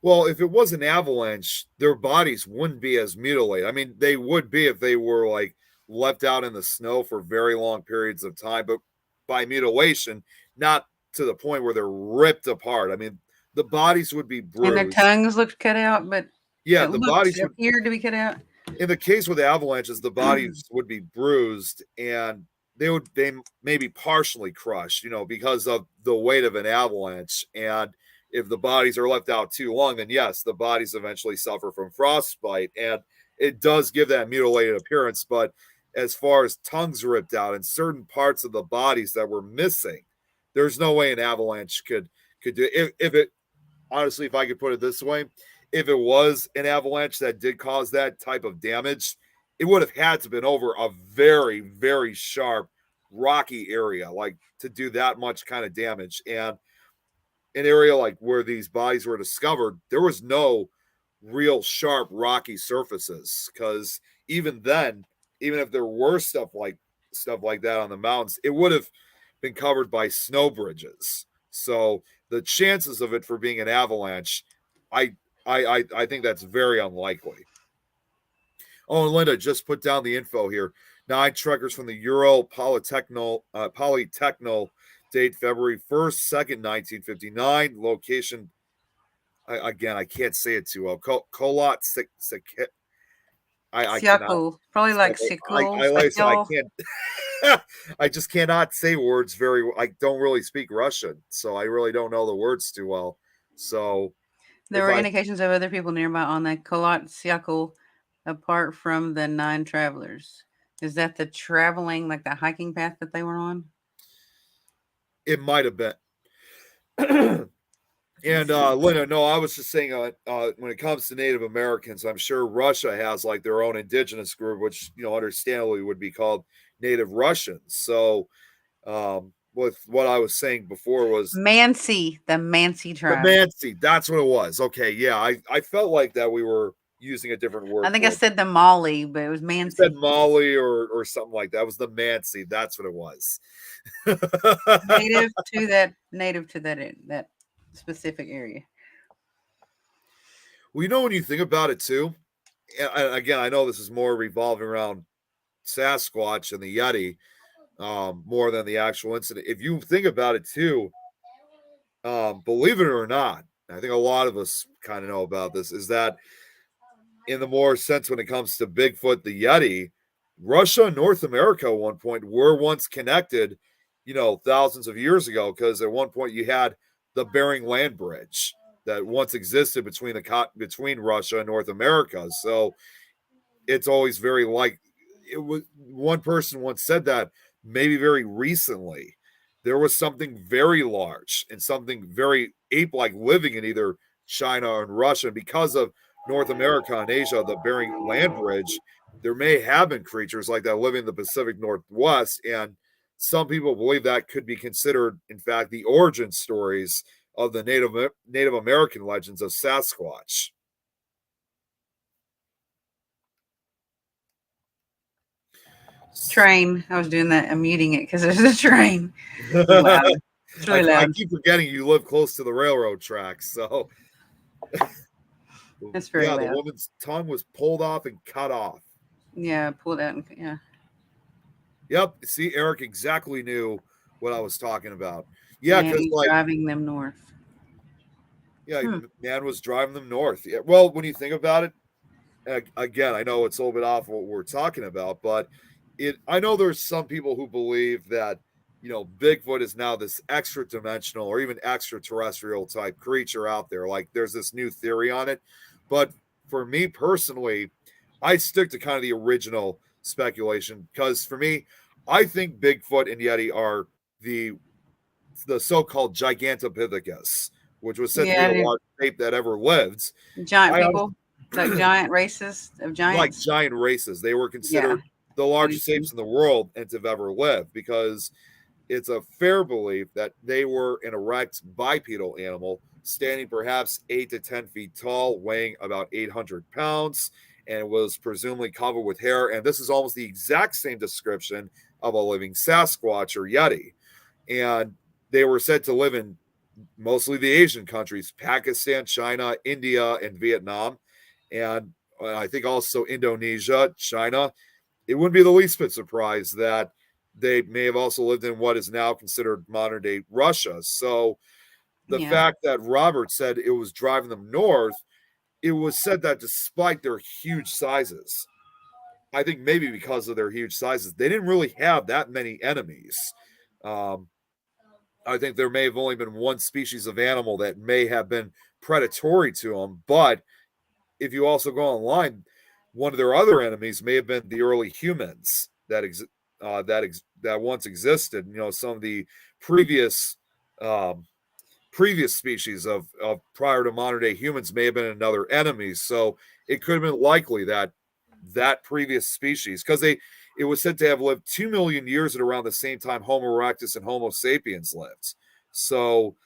Well, if it was an avalanche, their bodies wouldn't be as mutilated. I mean, they would be if they were like left out in the snow for very long periods of time, but by mutilation, not to the point where they're ripped apart. I mean, the bodies would be And their bruised. tongues looked cut out, but Yeah, it the looked bodies would appeared to be cut out. in the case with avalanches, the bodies would be bruised and they may be partially crushed, because of the weight of an avalanche. And if the bodies are left out too long, then yes, the bodies eventually suffer from frostbite, and it does give that mutilated appearance. But as far as tongues ripped out and certain parts of the bodies that were missing, there's no way an avalanche could do it. If it honestly, if I could put it this way, if it was an avalanche that did cause that type of damage, it would have had to been over a very, very sharp rocky area, like to do that much kind of damage. And an area like where these bodies were discovered, there was no real sharp rocky surfaces. Because even then, even if there were stuff like that on the mountains, it would have been covered by snow bridges. So the chances of it for being an avalanche, I I think that's very unlikely. Oh, and Linda just put down the info here. 9 trekkers from the Ural Polytechno date February 1st, 2nd, 1959. Location, again, I can't say it too well. Kolat I cannot. Sickle, probably like I sickle, like I said, I sickle. can't. I just cannot say words very. I don't really speak Russian, so I really don't know the words too well. So There if were I indications of other people nearby on the Kolotsiakal apart from the 9 travelers. Is that the traveling, like the hiking path that they were on? it might have been. And Let's see. Lena, no, I was just saying when it comes to Native Americans, I'm sure Russia has like their own indigenous group, which understandably would be called Native Russians. So with what I was saying before was Mansi, the Mansi the tribe. Mansi. That's what it was. Okay, yeah, I felt like that we were using a different I word think I for it. said the Mali, but it was You said Mansi. Molly or something like that. It was the Mansi. That's what it was. Native to that specific area. Well, when you think about it too, and again, I know this is more revolving around Sasquatch and the Yeti more than the actual incident. If you think about it too, believe it or not, I think a lot of us kind of know about this, is that in the more sense when it comes to Bigfoot, the Yeti, Russia and North America at one point were once connected, thousands of years ago, because at one point you had the Bering Land Bridge that once existed between Russia and North America. So it's always very like it was. One person once said that maybe very recently there was something very large and something very ape-like living in either China and Russia. And because of North America and Asia, the Bering Land Bridge, there may have been creatures like that living in the Pacific Northwest. And some people believe that could be considered, in fact, the origin stories of the Native American legends of Sasquatch. Train. I was doing that. I'm muting it because there's a train. It's loud. It's really I loud. keep forgetting you live close to the railroad tracks. So, It's very yeah, the loud. woman's tongue was pulled off and cut off. Yeah, pulled out. Yeah. Yep. See, Eric exactly knew what I was talking about. Yeah, Man because, is driving them north. yeah, Hmm. man was driving them north. Yeah. Well, when you think about it, again, I know it's a little bit off what we're talking about, but I know there's some people who believe that, Bigfoot is now this extra dimensional or even extraterrestrial type creature out there. Like there's this new theory on it. But for me personally, I stick to kind of the original speculation because for me, I think Bigfoot and Yeti are the so-called Gigantopithecus, which was said to be Yeah, the I do. largest ape that ever lived. Giant I people, like giant races of like giants. giant races. They were Yeah, considered the I do largest too. apes in the world and to have ever lived because it's a fair belief that they were an erect bipedal animal, standing perhaps 8 to 10 feet tall, weighing about 800 pounds, and was presumably covered with hair. And this is almost the exact same description of a living Sasquatch or Yeti. And they were said to live in mostly the Asian countries, Pakistan, China, India, and Vietnam. And I think also Indonesia, China. It wouldn't be the least bit surprised that they may have also lived in what is now considered modern day Russia. So the Yeah, fact that Robert said it was driving them north, it was said that despite their huge sizes, I think maybe because of their huge sizes, they didn't really have that many enemies. Um, I think there may have only been one species of animal that may have been predatory to them. But if you also go online, one of their other enemies may have been the early humans that once existed. Some of the previous um, previous species of prior to modern day humans may have been another enemy. So it could have been likely that that previous species, because it was said to have lived 2 million years at around the same time Homo erectus and Homo sapiens lived. So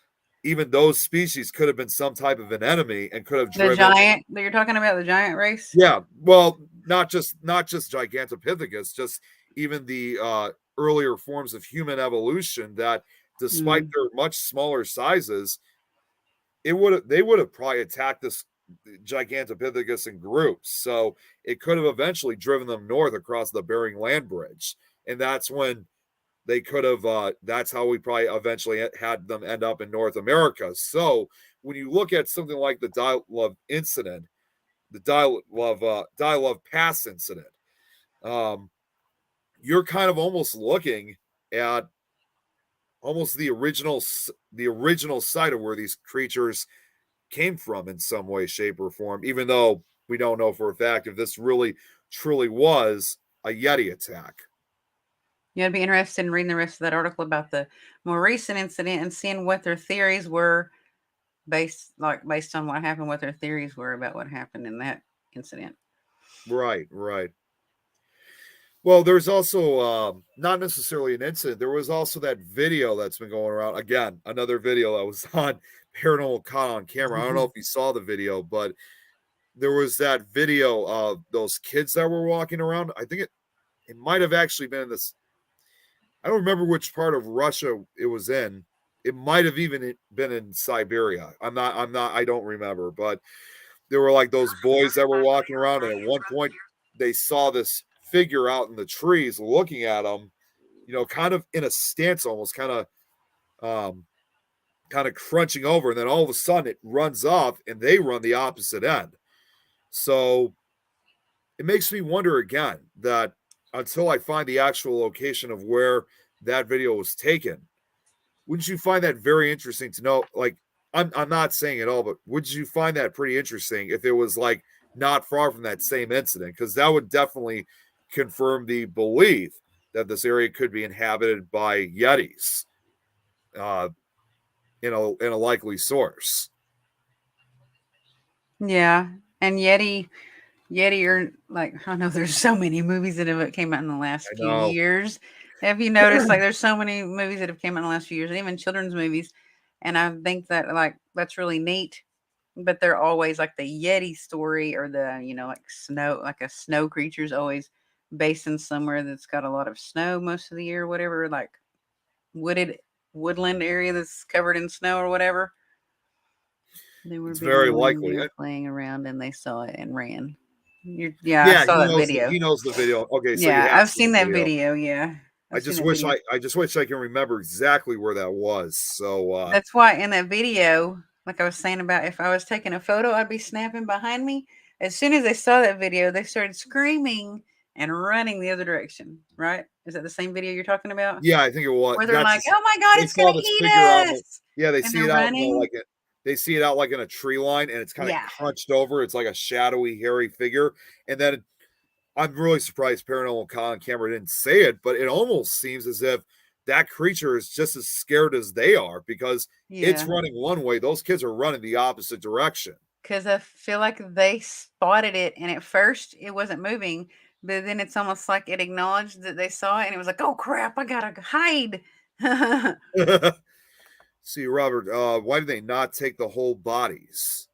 even those species could have been some type of an enemy and could have the driven. giant that you're talking about, the giant race. Yeah, well, not just Gigantopithecus, just even the earlier forms of human evolution that, despite Mm. their much smaller sizes, they would have probably attacked this Gigantopithecus in groups. So it could have eventually driven them north across the Bering Land Bridge, and that's when they could have. That's how we probably eventually had them end up in North America. So when you look at something like the Dyatlov incident, the Dyatlov Pass incident, um, you're kind of almost looking at almost the original site of where these creatures came from in some way, shape, or form, even though we don't know for a fact if this really truly was a Yeti attack. Yeah, I'd be interested in reading the rest of that article about the more recent incident and seeing what their theories were based on what happened, what their theories were about what happened in that incident. Right, right. Well, there's also not necessarily an incident. There was also that video that's been going around. Again, another video that was on Paranormal Caught on Camera. I don't know if you saw the video, but there was that video of those kids that were walking around. I think it might have actually been in this. I don't remember which part of Russia it was in. It might have even been in Siberia. I don't remember, but there were like those boys that were walking around, and at one point they saw this figure out in the trees looking at them, kind of in a stance, almost kind of crunching over, and then all of a sudden it runs off and they run the opposite end. So it makes me wonder again that until I find the actual location of where that video was taken, wouldn't you find that very interesting to know? Like, I'm not saying it all, but would you find that pretty interesting if it was like not far from that same incident? Because that would definitely confirm the belief that this area could be inhabited by Yetis, in a likely source. Yeah, and Yeti are like, I know there's so many movies that have came out in the last I few know. years. Have you noticed like there's so many movies that have came out in the last few years, and even children's movies, and I think that like that's really neat. But they're always like the Yeti story or the like snow, like a snow creature's always based in somewhere that's got a lot of snow most of the year, or whatever, like wooded woodland area that's covered in snow or whatever. They were It's video very and they likely. were playing around and they saw it and ran. Yeah, I Yeah, saw that video. he knows the video. Okay, so you Yeah, have I've seen seen the that video. video. Yeah, I've seen that video. I just wish I can remember exactly where that was. So That's why in that video, like I was saying about if I was taking a photo, I'd be snapping behind me. As soon as they saw that video, they started screaming and running the other direction. Right? Is that the same video you're talking about? yeah, I think it was. Where they're like, "Oh my god, They it's gonna saw this figure out. eat us!" Yeah, they And see they're it out running. they see it out like in a tree line, and it's kind of Yeah. crunched over. It's like a shadowy, hairy figure. And then I'm really surprised Paranormal Con Camera didn't say it, but it almost seems as if that creature is just as scared as they are because it's Yeah. running one way. Those kids are running the opposite direction. Because I feel like they spotted it, and at first it wasn't moving, but then it's almost like it acknowledged that they saw it, and it was like, "Oh crap, I gotta hide." See, Robert, why do they not take the whole bodies?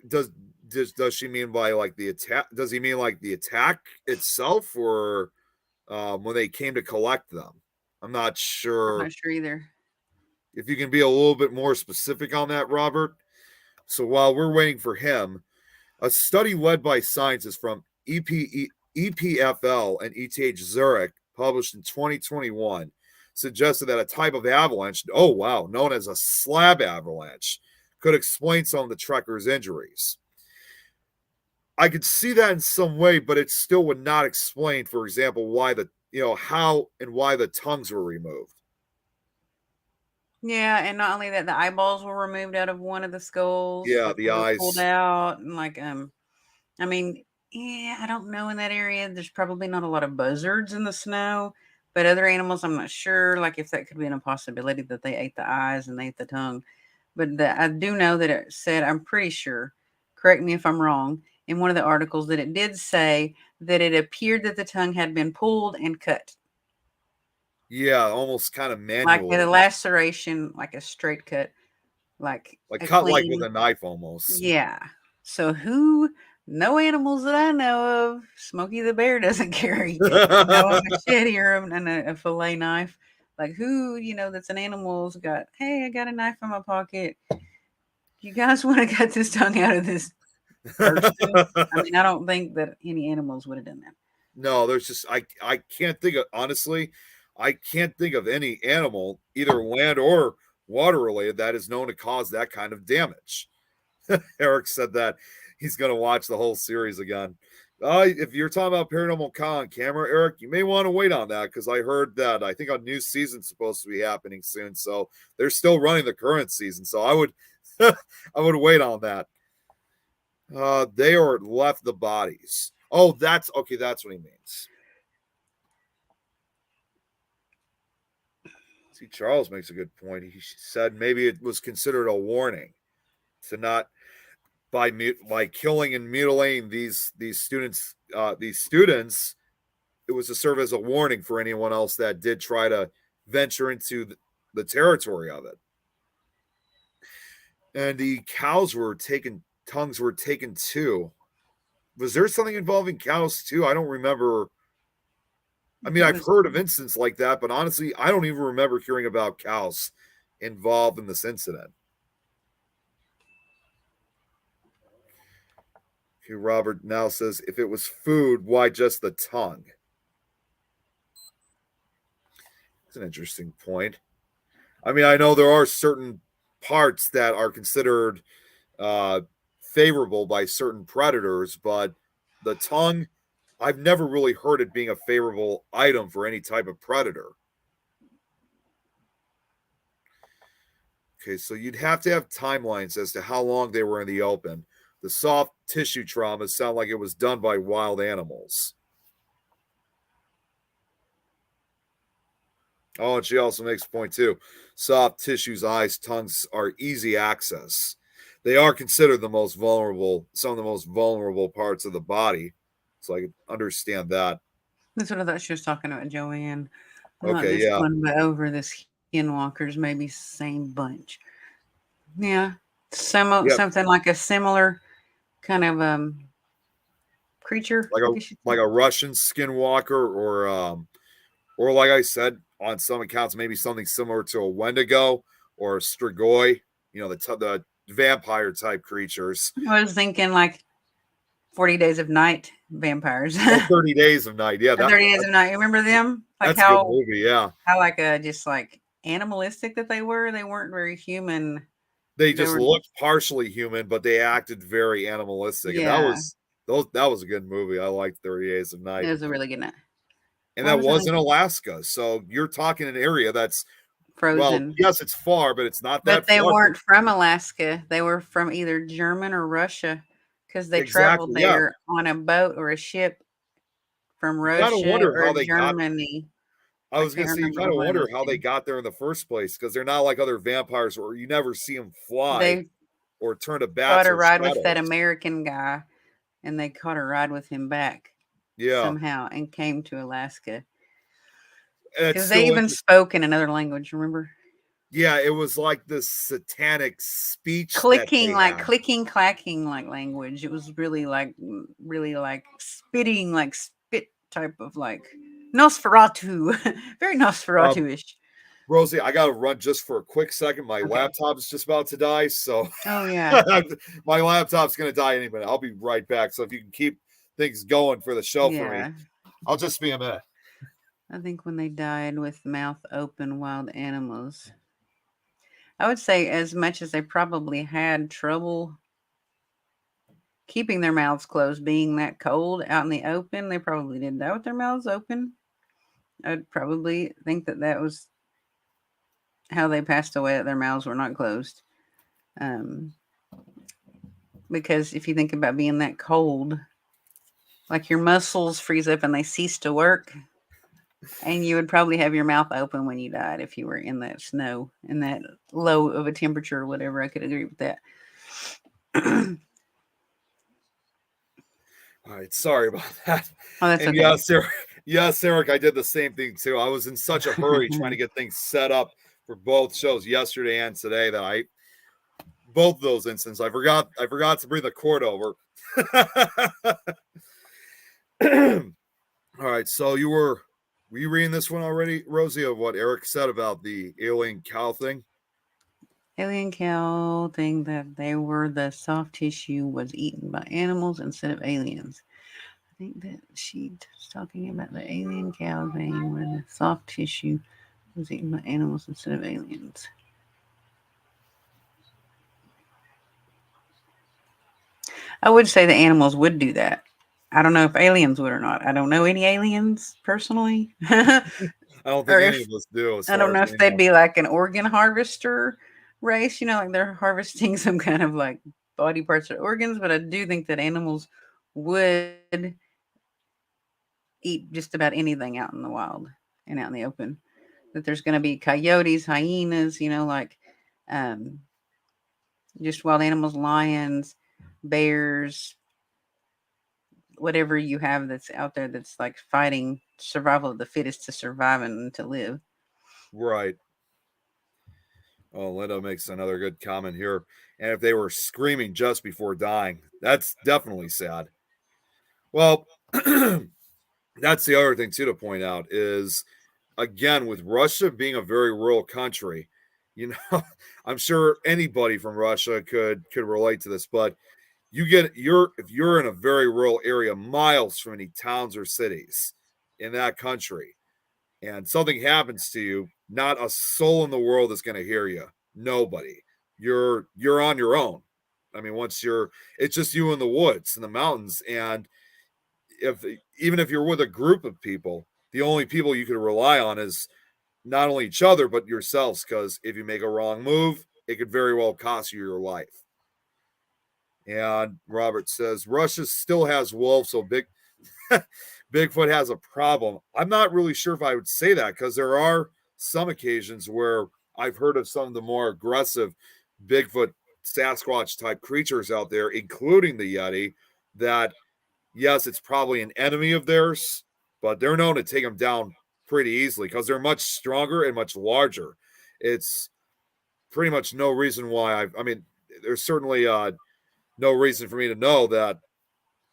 Does does she mean by like the attack? Does he mean like the attack itself, or when they came to collect them? I'm not I'm sure not sure either. if you can be a little bit more specific on that, Robert. So while we're waiting for him, a study led by scientists from EPFL and ETH Zurich, published in 2021, suggested that a type of avalanche, oh wow, known as a slab avalanche, could explain some of the trekkers' injuries. I could see that in some way, but it still would not explain, for example, why how and why the tongues were removed. Yeah, and not only that, the eyeballs were removed out of one of the skulls, Yeah, like the they were pulled eyes. out, and like I mean, yeah, I don't know in that area. There's probably not a lot of buzzards in the snow, but other animals, I'm not sure. Like if that could be a possibility that they ate the eyes and they ate the tongue. But I do know that it said, I'm pretty sure, correct me if I'm wrong, in one of the articles that it did say that it appeared that the tongue had been pulled and cut. Yeah, almost kind of Like a manually, laceration, like a straight cut, like like a cut like with clean. a knife almost. Yeah. So no animals that I know of, Smokey the Bear doesn't carry, a machete or a fillet knife. Like that's an animal's got, hey, I got a knife in my pocket. You guys want to cut this tongue out of this person? I mean, I don't think that any animals would have done that. No, there's just I can't think of honestly, I can't think of any animal, either land or water related, that is known to cause that kind of damage. Eric said that he's going to watch the whole series again. If you're talking about Paranormal Con on camera, Eric, you may want to wait on that because I heard that I think a new season's supposed to be happening soon. So they're still running the current season. So I would, I would wait on that. They are left the bodies. Oh, that's okay. That's what he means. See, Charles makes a good point. He said maybe it was considered a warning to not by killing and mutilating these students. It was to serve as a warning for anyone else that did try to venture into the territory of it. And the tongues were taken too. Was there something involving cows too? I don't remember. I mean, I've heard of incidents like that, but honestly, I don't even remember hearing about cows involved in this incident. Okay, Robert now says, if it was food, why just the tongue? That's an interesting point. I mean, I know there are certain parts that are considered favorable by certain predators, but the tongue, I've never really heard it being a favorable item for any type of predator. Okay, so you'd have to have timelines as to how long they were in the open. The soft tissue traumas sound like it was done by wild animals. Oh, and she also makes a point too. Soft tissues, eyes, tongues are easy access. They are considered the most vulnerable, some of the most vulnerable parts of the body. So I can understand that. That's what I thought she was talking about, Joanne. Not Okay, this yeah. one, but over this skinwalkers, maybe same bunch. Yeah. Something like a similar kind of creature. Like a Russian skinwalker or like I said, on some accounts, maybe something similar to a Wendigo or a Strigoi, you know, the vampire type creatures. I was thinking like 40 Days of Night vampires. 30 Days of Night. Yeah. 30 Days of Night. You remember them? Like that's a good movie. Yeah. How like just like animalistic that they were. They weren't very human. They just looked partially human, but they acted very animalistic. Yeah. And that was a good movie. I liked 30 Days of Night. It was a really good night. And that was in Alaska. So you're talking an area that's frozen. Well, yes, it's far, but it's not that far. But they weren't from Alaska. They were from either German or Russia because they traveled there on a boat or a ship from Russia or Germany. I was going to say, you kind of wonder how they got there in the first place because they're not like other vampires where you never see them fly or turn to bats. Caught a ride with that American guy, and they caught a ride with him back somehow and came to Alaska. Because they even spoke in another language, remember? Yeah, it was like this satanic speech. Clicking, clacking, like language. It was really like spitting, like spit type of like Nosferatu. Very Nosferatu-ish. Rosie, I got to run just for a quick second. My laptop is just about to die. So, oh, yeah. My laptop's going to die any minute. I'll be right back. So, if you can keep things going for the show for me, I'll just be a minute. I think when they died with mouth open, wild animals, I would say as much as they probably had trouble keeping their mouths closed, being that cold out in the open, they probably did that with their mouths open. I'd probably think that was how they passed away, that their mouths were not closed. Because if you think about being that cold, like your muscles freeze up and they cease to work. And you would probably have your mouth open when you died if you were in that snow, in that low of a temperature or whatever. I could agree with that. All right. Sorry about that. Oh, that's okay. Yes, Eric, I did the same thing too. I was in such a hurry trying to get things set up for both shows yesterday and today that both of those instances, I forgot to bring the cord over. All right. So were you reading this one already, Rosie, of what Eric said about the alien cow thing? Alien cow thing that the soft tissue was eaten by animals instead of aliens. I think that she's talking about the alien cow thing where the soft tissue was eaten by animals instead of aliens. I would say the animals would do that. I don't know if aliens would or not. I don't know any aliens personally. I don't Or think any if of us do, as I far don't as know if we they'd know. be like an organ harvester race, like they're harvesting some kind of like body parts or organs, but I do think that animals would eat just about anything out in the wild and out in the open. That there's going to be coyotes, hyenas, like um, just wild animals, lions, bears, whatever you have that's out there that's like fighting survival of the fittest to survive and to live. Right. Oh, Linda makes another good comment here. And if they were screaming just before dying, that's definitely sad. Well, that's the other thing too to point out is, again, with Russia being a very rural country, I'm sure anybody from Russia could relate to this, but if you're in a very rural area, miles from any towns or cities in that country, and something happens to you, not a soul in the world is going to hear you. Nobody. You're on your own. I mean, it's just you in the woods in the mountains, and if even if you're with a group of people, the only people you can rely on is not only each other but yourselves, because if you make a wrong move, it could very well cost you your life. And Robert says Russia still has wolves, so Bigfoot has a problem. I'm not really sure if I would say that, because there are some occasions where I've heard of some of the more aggressive Bigfoot Sasquatch type creatures out there, including the Yeti, that yes, it's probably an enemy of theirs, but they're known to take them down pretty easily because they're much stronger and much larger. It's pretty much no reason why I mean, there's certainly no reason for me to know that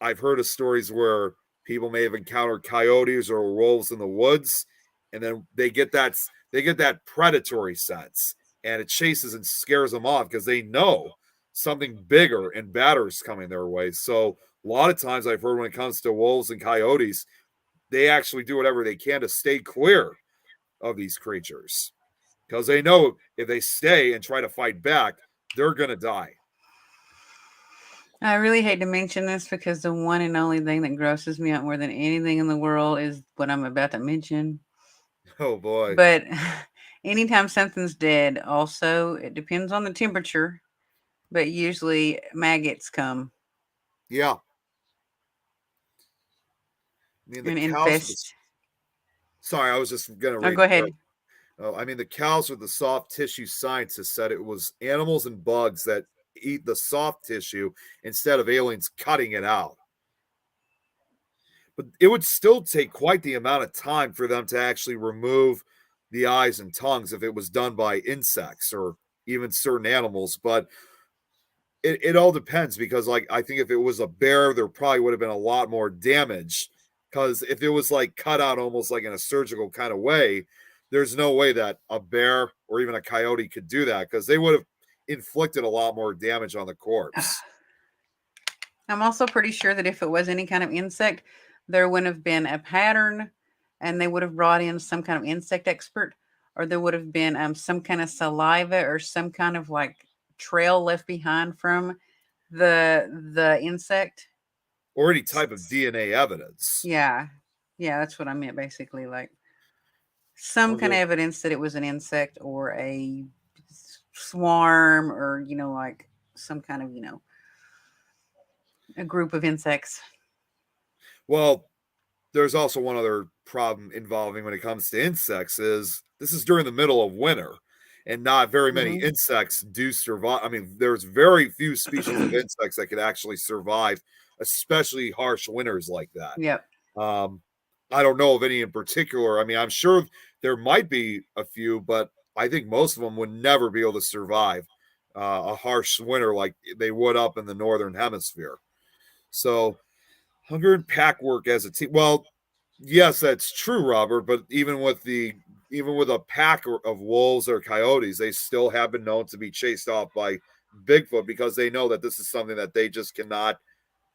I've heard of stories where people may have encountered coyotes or wolves in the woods, and then they get that predatory sense, and it chases and scares them off because they know something bigger and badder is coming their way. So a lot of times I've heard when it comes to wolves and coyotes, they actually do whatever they can to stay clear of these creatures because they know if they stay and try to fight back, they're gonna die. I really hate to mention this because the one and only thing that grosses me out more than anything in the world is what I'm about to mention. Oh boy. But anytime something's dead, also, it depends on the temperature, but usually maggots come Yeah. I mean the and cows with the infest. sorry, I was just gonna Oh, read. go ahead. I mean, the cows with the soft tissue scientists said it was animals and bugs that eat the soft tissue instead of aliens cutting it out. But it would still take quite the amount of time for them to actually remove the eyes and tongues if it was done by insects or even certain animals. But it all depends because, like, I think if it was a bear, there probably would have been a lot more damage. Because if it was like cut out almost like in a surgical kind of way, there's no way that a bear or even a coyote could do that because they would have inflicted a lot more damage on the corpse. I'm also pretty sure that if it was any kind of insect, there would have been a pattern and they would have brought in some kind of insect expert, or there would have been some kind of saliva or some kind of like trail left behind from the insect. Or any type of DNA evidence. Yeah. Yeah, that's what I meant basically. Like some kind of Although, evidence that it was an insect or a swarm or, like some kind of, a group of insects. well, there's also one other problem involving when it comes to insects is this is during the middle of winter and not very many Hmm. insects do survive. I mean, there's very few species of insects that could actually survive, especially harsh winters like that. Yep. Um, I don't know of any in particular. I mean, I'm sure there might be a few, but I think most of them would never be able to survive a harsh winter like they would up in the northern hemisphere. So hunger and pack work as a team. Well, yes, that's true, Robert. But even with a pack of wolves or coyotes, they still have been known to be chased off by Bigfoot because they know that this is something that they just cannot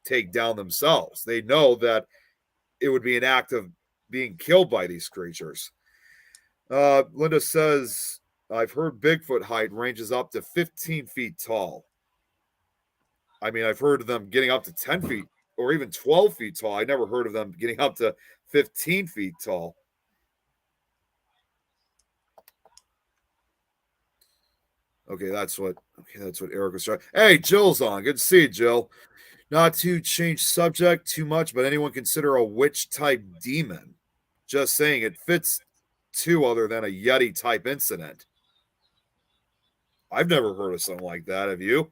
take down themselves. They know that it would be an act of being killed by these creatures. Linda says, I've heard Bigfoot height ranges up to 15 feet tall. I mean, I've heard of them getting up to 10 feet or even 12 feet tall. I never heard of them getting up to 15 feet tall. Okay, that's what Eric was trying. Hey, Jill's on. Good to see you, Jill. Not to change subject too much, but anyone consider a witch type demon? Just saying, it fits too, other than a Yeti type incident. I've never heard of something like that. Have you?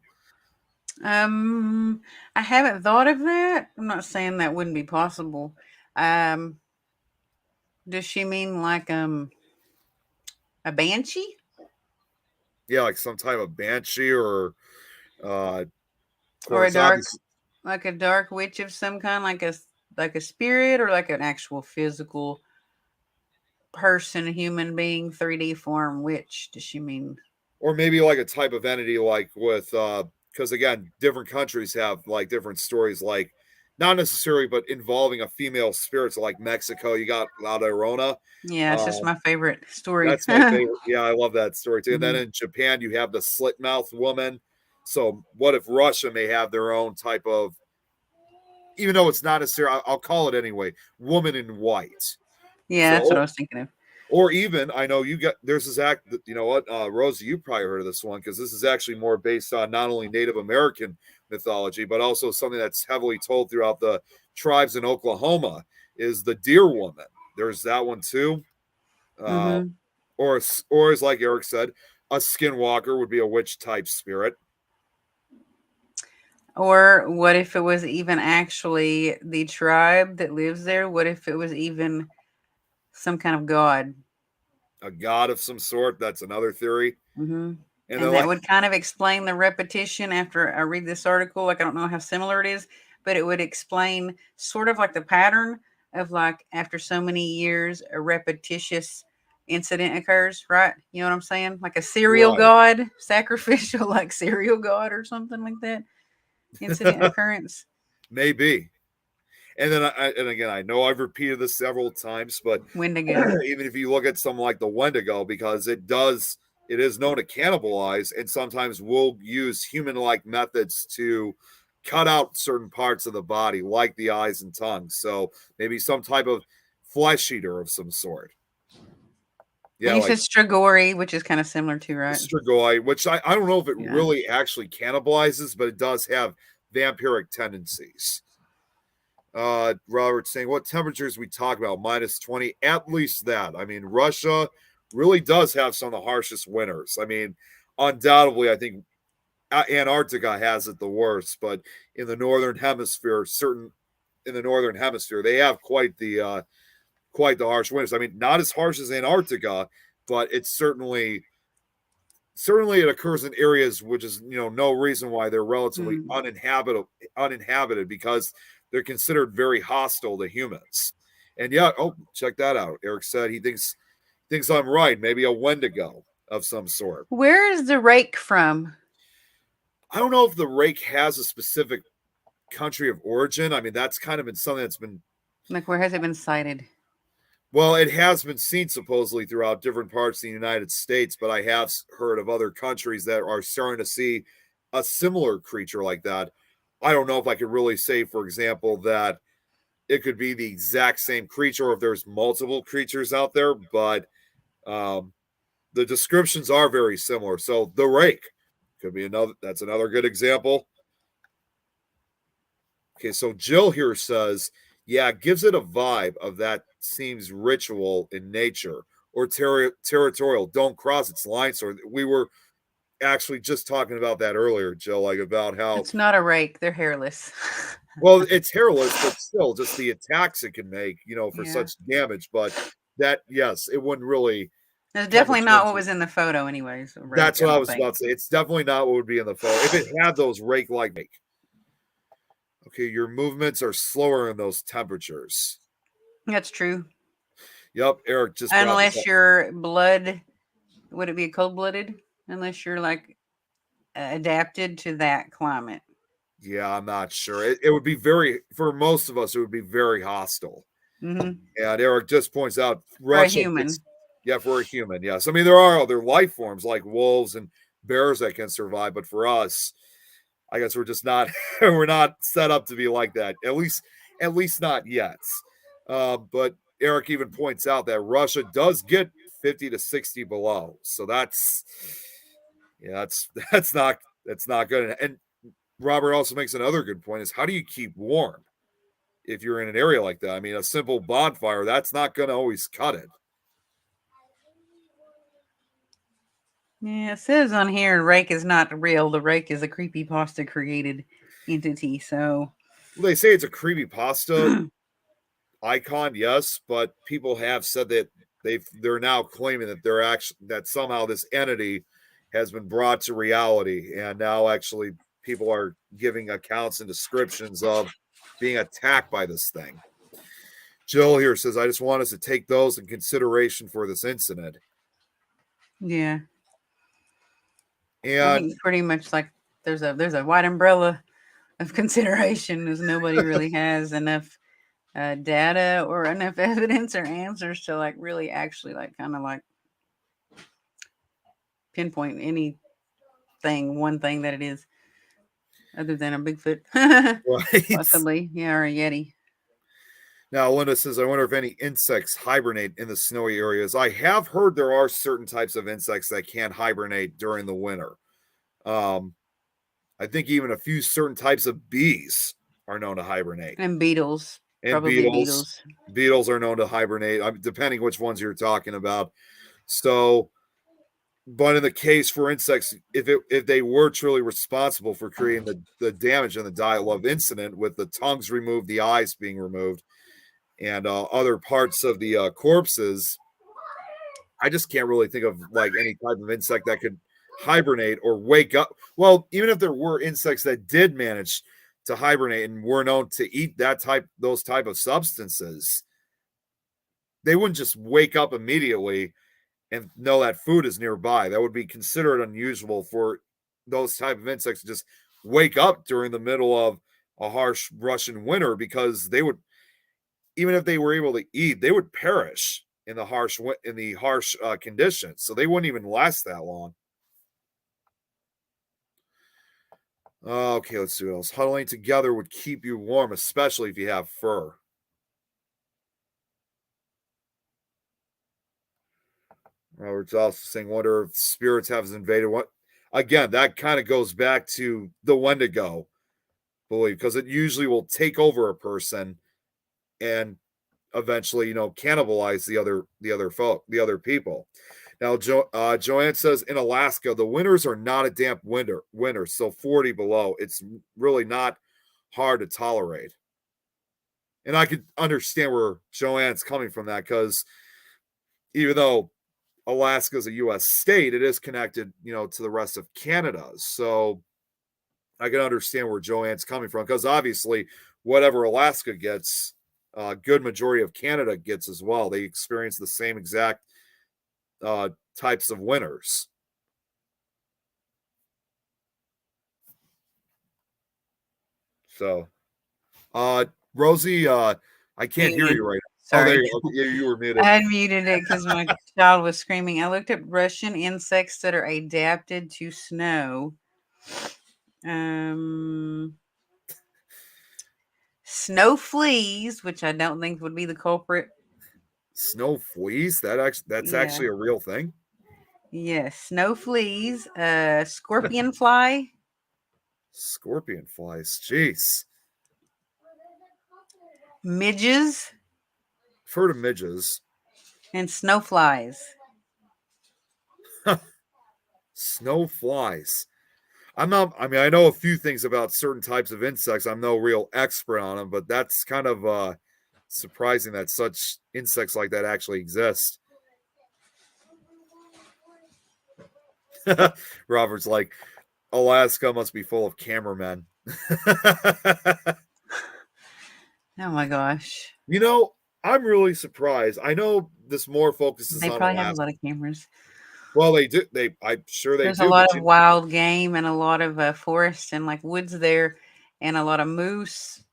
I haven't thought of that. I'm not saying that wouldn't be possible. Um, does she mean like a banshee Yeah, like some type of banshee, or of or a course, dark obviously, like a dark witch of some kind, like a spirit or like an actual physical person, a human being, 3D form witch? Does she mean? or maybe like a type of entity, like with because again, different countries have like different stories, like not necessarily, but involving a female spirit. So like Mexico, you got La Llorona. Yeah, it's just Um, my favorite story. That's my favorite. Yeah, I love that story too. And then Hmm. in Japan, you have the slit mouth woman. So what if Russia may have their own type of, even though it's not necessarily, I'll call it anyway, woman in white. Yeah, that's what I So, was thinking of. or even, I know you got, there's this act, you know what, Rosie, you probably heard of this one, because this is actually more based on not only Native American mythology, but also something that's heavily told throughout the tribes in Oklahoma, is the deer woman. There's that one too. Uh, Hmm. or as like Eric said, a skinwalker would be a witch type spirit. Or what if it was even actually the tribe that lives there? What if it was even some kind of god? A god of some sort. That's another theory. Hmm. And then And that like, would kind of explain the repetition after I read this article. Like, I don't know how similar it is, but it would explain sort of like the pattern of like after so many years, a repetitious incident occurs, right? You know what I'm saying? Like a cereal right. god, sacrificial, like cereal god or something like that. Incident occurrence. Maybe. And then and again, I know I've repeated this several times, but Wendigo. even if you look at something like the Wendigo, because it is known to cannibalize, and sometimes will use human-like methods to cut out certain parts of the body, like the eyes and tongue. So maybe some type of flesh eater of some sort. And Yeah, you like said Strigoi, which is kind of similar too, right? Strigoi, which I don't know if it Yeah. really actually cannibalizes, but it does have vampiric tendencies. Robert saying, what temperatures we talk about? Minus 20, at least that. I mean, Russia really does have some of the harshest winters. I mean, undoubtedly, I think Antarctica has it the worst, but in the northern hemisphere, they have quite the harsh winters. I mean, not as harsh as Antarctica, but it's certainly it occurs in areas which is, no reason why they're relatively Hmm. uninhabited, because they're considered very hostile to humans. And yeah, oh, check that out. Eric said he thinks I'm right. Maybe a Wendigo of some sort. Where is the rake from? I don't know if the rake has a specific country of origin. I mean, that's kind of been something that's been, Like, where has it been cited? well, it has been seen supposedly throughout different parts of the United States, but I have heard of other countries that are starting to see a similar creature like that. I don't know if I could really say, for example, that it could be the exact same creature, or if there's multiple creatures out there, but um, the descriptions are very similar. So the rake could be that's another good example. Okay, so Jill here says, yeah, it gives it a vibe of that seems ritual in nature, or territorial. Don't cross its line. So we were actually just talking about that earlier, Jill, like about how, It's not a rake. They're hairless. well, it's hairless, but still just the attacks it can make, for Yeah. such damage. But that, yes, it wouldn't really That's come definitely not between. what was in the photo, anyways. A rake, That's I what I don't was think. about to say. It's definitely not what would be in the photo if it had those rake like. Okay, your movements are slower in those temperatures. That's true. Yep, Eric just brought this up. Unless you're blood, would it be cold blooded? Unless you're like adapted to that climate. Yeah, I'm not sure. It would be for most of us, it would be very hostile. Hmm. And Eric just points out For a Russia human. yeah, for a human, yes. I mean, there are other life forms like wolves and bears that can survive, but for us, I guess we're just not we're not set up to be like that. At least not yet. But Eric even points out that Russia does get 50 to 60 below. So that's that's not good. And Robert also makes another good point is how do you keep warm if you're in an area like that? I mean, a simple bonfire, that's not going to always cut it. Yeah, it says on here rake is not real. The rake is a creepypasta created entity. So Well, they say it's a creepypasta icon, yes, but people have said that they're now claiming that they're actually that somehow this entity has been brought to reality, and now actually people are giving accounts and descriptions of being attacked by this thing. Jill here says, "I just want us to take those in consideration for this incident." yeah, I And think pretty much like there's a wide umbrella of consideration, as nobody really has enough data or enough evidence or answers to like really actually like kind of like pinpoint anything, one thing that it is, other than a Bigfoot, right. possibly, yeah, or a Yeti. Now, Linda says, I wonder if any insects hibernate in the snowy areas. I have heard there are certain types of insects that can hibernate during the winter. I think even a few certain types of bees are known to hibernate. And beetles, And probably beetles. Beetles are known to hibernate, depending which ones you're talking about. So, but in the case for insects, if they were truly responsible for creating the damage in the Dyatlov incident with the tongues removed, the eyes being removed, and other parts of the corpses, I just can't really think of like any type of insect that could hibernate or wake up. Well, even if there were insects that did manage to hibernate and were known to eat those type of substances, they wouldn't just wake up immediately and know that food is nearby. That would be considered unusual for those type of insects to just wake up during the middle of a harsh Russian winter, because they would, even if they were able to eat, they would perish in the harsh conditions. So they wouldn't even last that long. Okay, let's see what else. Huddling together would keep you warm, especially if you have fur. Robert's also saying, wonder if spirits have invaded. What? Again, that kind of goes back to the Wendigo belief, because it usually will take over a person and eventually, cannibalize the other people. Now, Joanne says in Alaska, the winters are not a damp winter, so 40 below. It's really not hard to tolerate. And I could understand where Joanne's coming from that, because even though Alaska is a U.S. state, it is connected, to the rest of Canada. So I can understand where Joanne's coming from, because obviously whatever Alaska gets, a good majority of Canada gets as well. They experience the same exact types of winters. So, Rosie, I can't hear you right now. Sorry. Oh, there you go. Yeah, you were muted. I had muted it because my child was screaming. I looked up Russian insects that are adapted to snow. Snow fleas, which I don't think would be the culprit. Snow fleas? That's actually a real thing? Yes, snow fleas, scorpion fly. Scorpion flies, jeez. Midges. I've heard of midges. And snow flies. Snow flies. I know a few things about certain types of insects. I'm no real expert on them, but that's kind of surprising that such insects like that actually exist. Robert's like, Alaska must be full of cameramen. Oh my gosh. I'm really surprised. I know this more focuses They on probably Alaska. have a lot of cameras. Well, they do. I'm sure they do. There's a lot of wild game and a lot of forests and like woods there, and a lot of moose.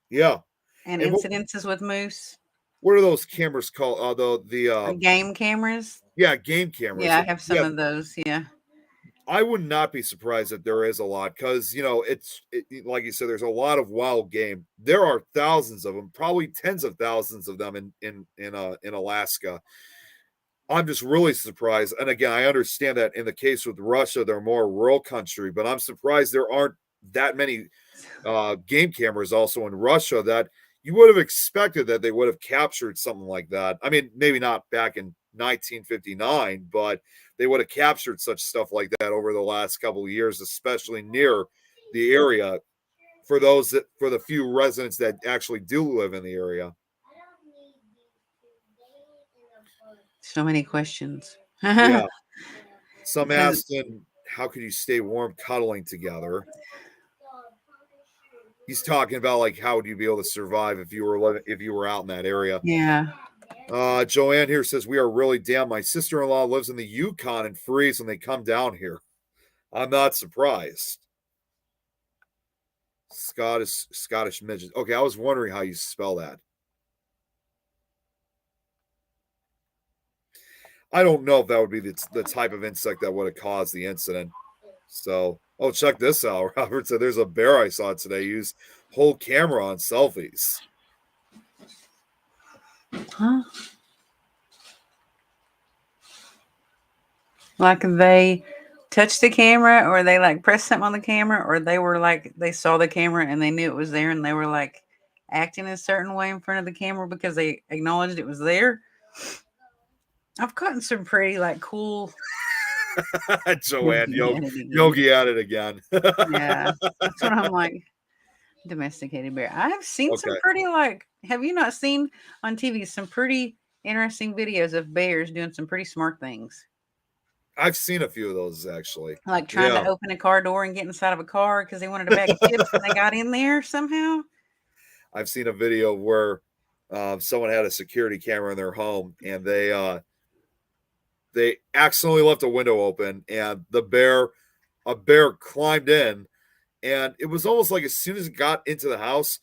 Yeah. And incidences with moose. What are those cameras called? The game cameras. Yeah, game cameras. Yeah, I have some of those. Yeah. I would not be surprised that there is a lot because like you said, there's a lot of wild game. There are thousands of them, probably tens of thousands of them in Alaska. I'm just really surprised. And again, I understand that in the case with Russia, they're more rural country, but I'm surprised there aren't that many game cameras also in Russia that you would have expected that they would have captured something like that. I mean, maybe not back in 1959, but they would have captured such stuff like that over the last couple of years, especially near the area for the few residents that actually do live in the area. So many questions. Yeah. Some asked him, how could you stay warm cuddling together? He's talking about like how would you be able to survive if you were out in that area. Yeah. Joanne here says we are really damn. My sister-in-law lives in the Yukon and freeze when they come down here. I'm not surprised. Scottish midget. Okay, I was wondering how you spell that. I don't know if that would be the type of insect that would have caused the incident. So, oh, check this out. Robert said there's a bear I saw today use whole camera on selfies. Huh? Like they touched the camera, or they like pressed something on the camera, or they were like they saw the camera and they knew it was there, and they were like acting a certain way in front of the camera because they acknowledged it was there. I've gotten some pretty like cool. Joanne, Yogi at it again. Yeah, that's what I'm like. Domesticated bear. I have seen some pretty have you not seen on TV some pretty interesting videos of bears doing some pretty smart things? I've seen a few of those actually. Like trying to open a car door and get inside of a car because they wanted a bag of chips and they got in there somehow. I've seen a video where someone had a security camera in their home and they accidentally left a window open and a bear climbed in, and it was almost like as soon as it got into the house,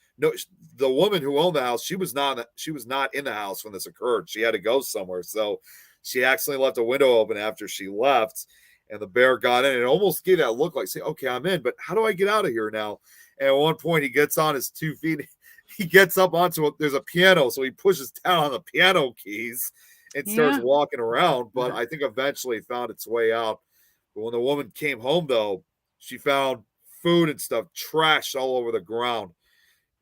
the woman who owned the house, she was not in the house when this occurred. She had to go somewhere. So she accidentally left a window open after she left, and the bear got in. And it almost gave that look like, say, okay, I'm in, but how do I get out of here now? And at one point, he gets on his 2 feet. He gets up there's a piano, so he pushes down on the piano keys and starts walking around. But I think eventually it found its way out. But when the woman came home, though, she found food and stuff trashed all over the ground.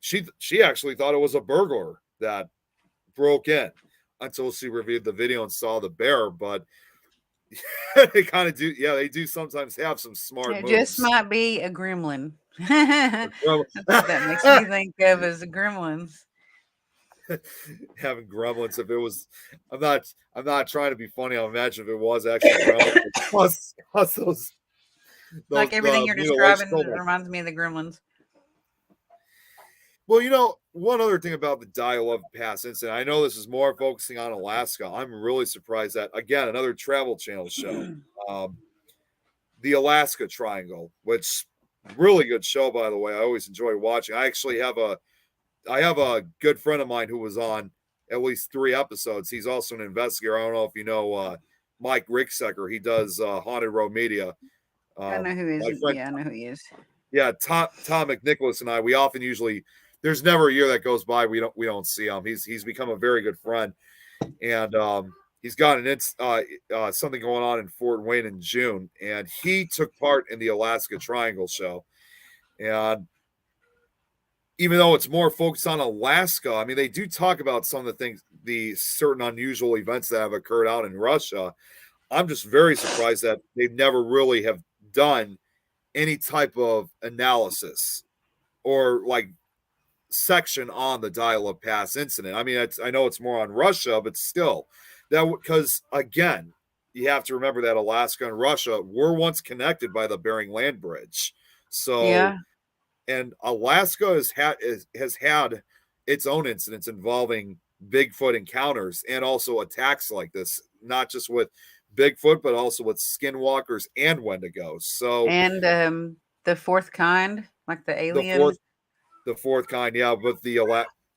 She actually thought it was a burglar that broke in until she reviewed the video and saw the bear. But they kind of do, they do sometimes have some smart moves. It just might be a gremlin. That's what that makes me think of as gremlins. Having gremlins. If it was, I'm not trying to be funny. I imagine if it was actually gremlins, those like everything you're describing reminds me of the gremlins. Well, one other thing about the Dyatlov Pass incident, I know this is more focusing on Alaska. I'm really surprised that, again, another Travel Channel show, the Alaska Triangle, which really good show, by the way. I always enjoy watching. I actually have a good friend of mine who was on at least 3 episodes. He's also an investigator. I don't know if you know Mike Ricksecker. He does Haunted Road Media. I know who he is. I know who he is. Yeah, Tom McNicholas and I, we often there's never a year that goes by we don't see him. He's become a very good friend, and he's got something going on in Fort Wayne in June, and he took part in the Alaska Triangle show. And even though it's more focused on Alaska, I mean, they do talk about some of the certain unusual events that have occurred out in Russia. I'm just very surprised that they've never really have done any type of analysis or like section on the Dyatlov Pass incident. I mean, I know it's more on Russia, but still, because again, you have to remember that Alaska and Russia were once connected by the Bering Land Bridge. So, and Alaska has had its own incidents involving Bigfoot encounters and also attacks like this, not just with Bigfoot, but also with skinwalkers and Wendigos. So, and the fourth kind, like the alien. The fourth kind, yeah, but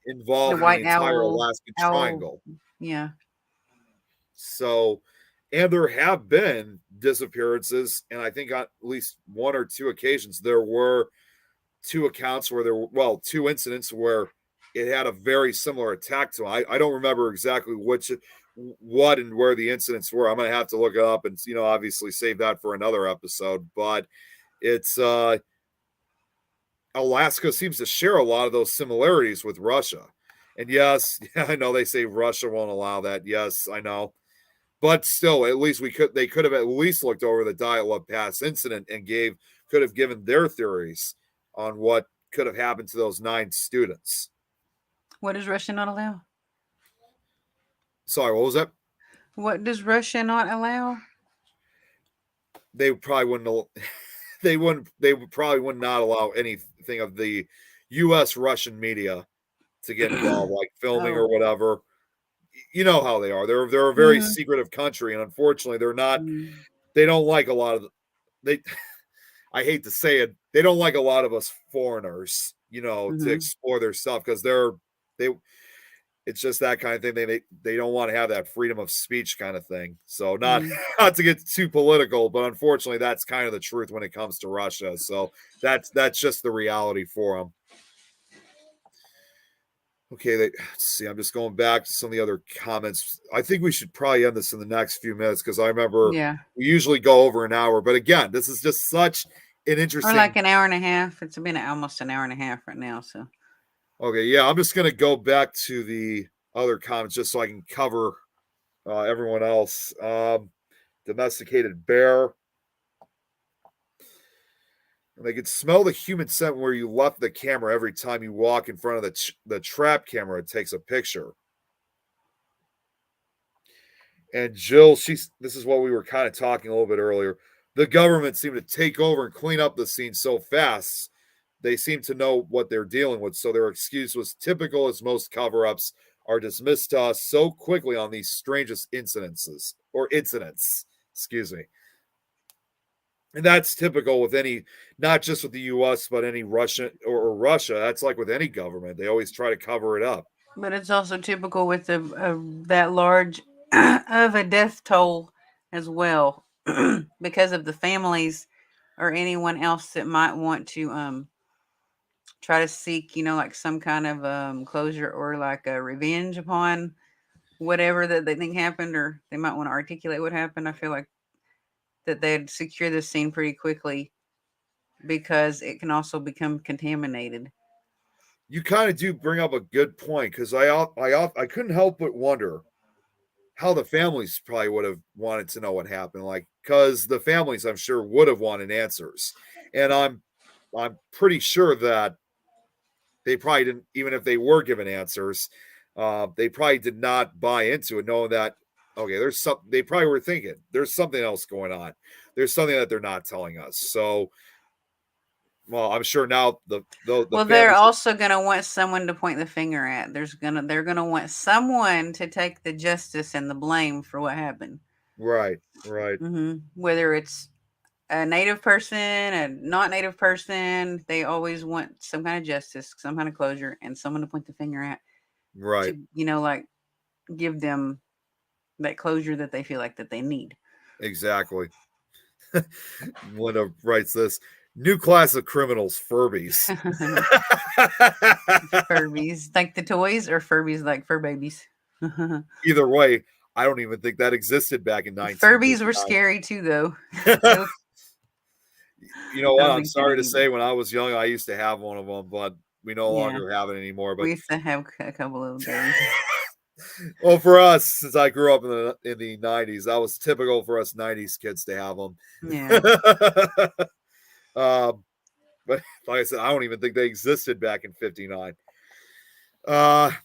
involved the white in the entire owl, Alaskan Triangle. Yeah. So, and there have been disappearances, and I think on at least one or two occasions there were two accounts where there were, well, two incidents where it had a very similar attack to it. I don't remember exactly what and where the incidents were. I'm going to have to look it up and, obviously save that for another episode. But it's Alaska seems to share a lot of those similarities with Russia. And yes, I know they say Russia won't allow that. Yes, I know. But still, at least they could have at least looked over the Dyatlov Pass incident and could have given their theories on what could have happened to those 9 students. What does Russia not allow? Sorry, what was that? What does Russia not allow? They probably wouldn't. They probably would not allow anything of the U.S. Russian media to get involved, like filming or whatever. You know how they are. They're a very secretive country, and unfortunately, they're not. They don't like a lot of they. I hate to say it, they don't like a lot of us foreigners, to explore their stuff because it's just that kind of thing. They don't want to have that freedom of speech kind of thing. So not to get too political, but unfortunately, that's kind of the truth when it comes to Russia. So that's just the reality for them. Okay, let's see. I'm just going back to some of the other comments. I think we should probably end this in the next few minutes because I remember we usually go over an hour. But again, this is just such an interesting. Or like an hour and a half. It's been almost an hour and a half right now. So. Okay, yeah, I'm just going to go back to the other comments just so I can cover everyone else. Domesticated bear. And they could smell the human scent where you left the camera every time you walk in front of the trap camera. It takes a picture. And Jill, this is what we were kind of talking a little bit earlier. The government seemed to take over and clean up the scene so fast. They seem to know what they're dealing with. So their excuse was typical, as most cover-ups are dismissed to us so quickly on these strangest incidents. Excuse me. And that's typical with not just with the U.S., but any Russian or Russia. That's like with any government. They always try to cover it up. But it's also typical with that large of a death toll as well because of the families or anyone else that might want to try to seek, like some kind of closure or like a revenge upon whatever that they think happened, or they might want to articulate what happened. I feel like that they'd secure the scene pretty quickly because it can also become contaminated. You kind of do bring up a good point because I couldn't help but wonder how the families probably would have wanted to know what happened. Like, because the families, I'm sure, would have wanted answers, and I'm pretty sure that they probably didn't, even if they were given answers, they probably did not buy into it, knowing that okay, they probably were thinking there's something else going on. There's something that they're not telling us. So. Well, I'm sure now they're also going to want someone to point the finger at. They're going to want someone to take the justice and the blame for what happened. Right. Mm-hmm. Whether it's a native person, a not native person, they always want some kind of justice, some kind of closure, and someone to point the finger at. Right. To, like give them that closure that they feel like that they need. Exactly. Linda writes this. New class of criminals, Furbies. Furbies, like the toys, or Furbies like fur babies? Either way, I don't even think that existed back in 19. Furbies were scary too, though. You know what? I'm sorry to say, when I was young, I used to have one of them, but we no longer have it anymore. But we used to have a couple of those. Well, for us, since I grew up in the 90s, that was typical for us 90s kids to have them. Yeah. But like I said, I don't even think they existed back in 59.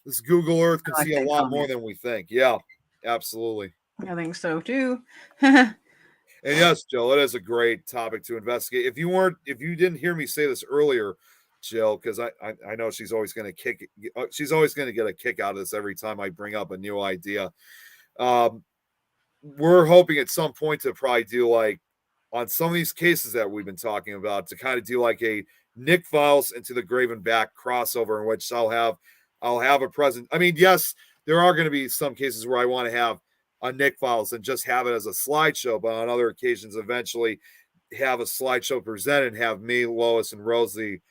This Google Earth can see a lot more than we think. Yeah, absolutely. I think so too. And yes, Jill, it is a great topic to investigate. If you didn't hear me say this earlier, Jill, because I know she's always going to get a kick out of this every time I bring up a new idea. We're hoping at some point to probably do, like, on some of these cases that we've been talking about, to kind of do like a Nick Files into the Graven Back crossover, in which I'll have a present. I mean, yes, there are going to be some cases where I want to have Nick Files and just have it as a slideshow, but on other occasions, eventually have a slideshow presented and have me, Lois, and Rosie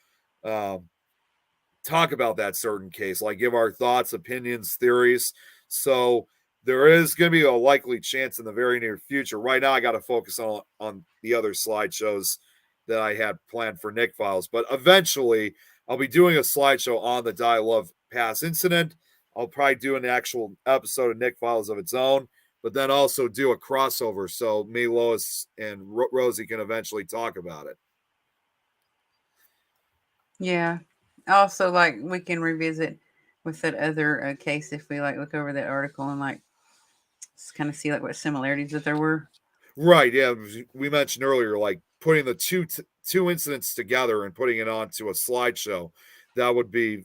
talk about that certain case, like give our thoughts, opinions, theories. So there is going to be a likely chance in the very near future. Right now, I got to focus on the other slideshows that I had planned for Nick Files, but eventually I'll be doing a slideshow on the Dyatlov Pass incident. I'll probably do an actual episode of Nick Files of its own, but then also do a crossover so me, Lois, and Rosie can eventually talk about it. Yeah. Also, like we can revisit with that other case if we like look over that article and like kind of see like what similarities that there were. Right. Yeah. We mentioned earlier, like putting the two incidents together and putting it onto a slideshow. That would be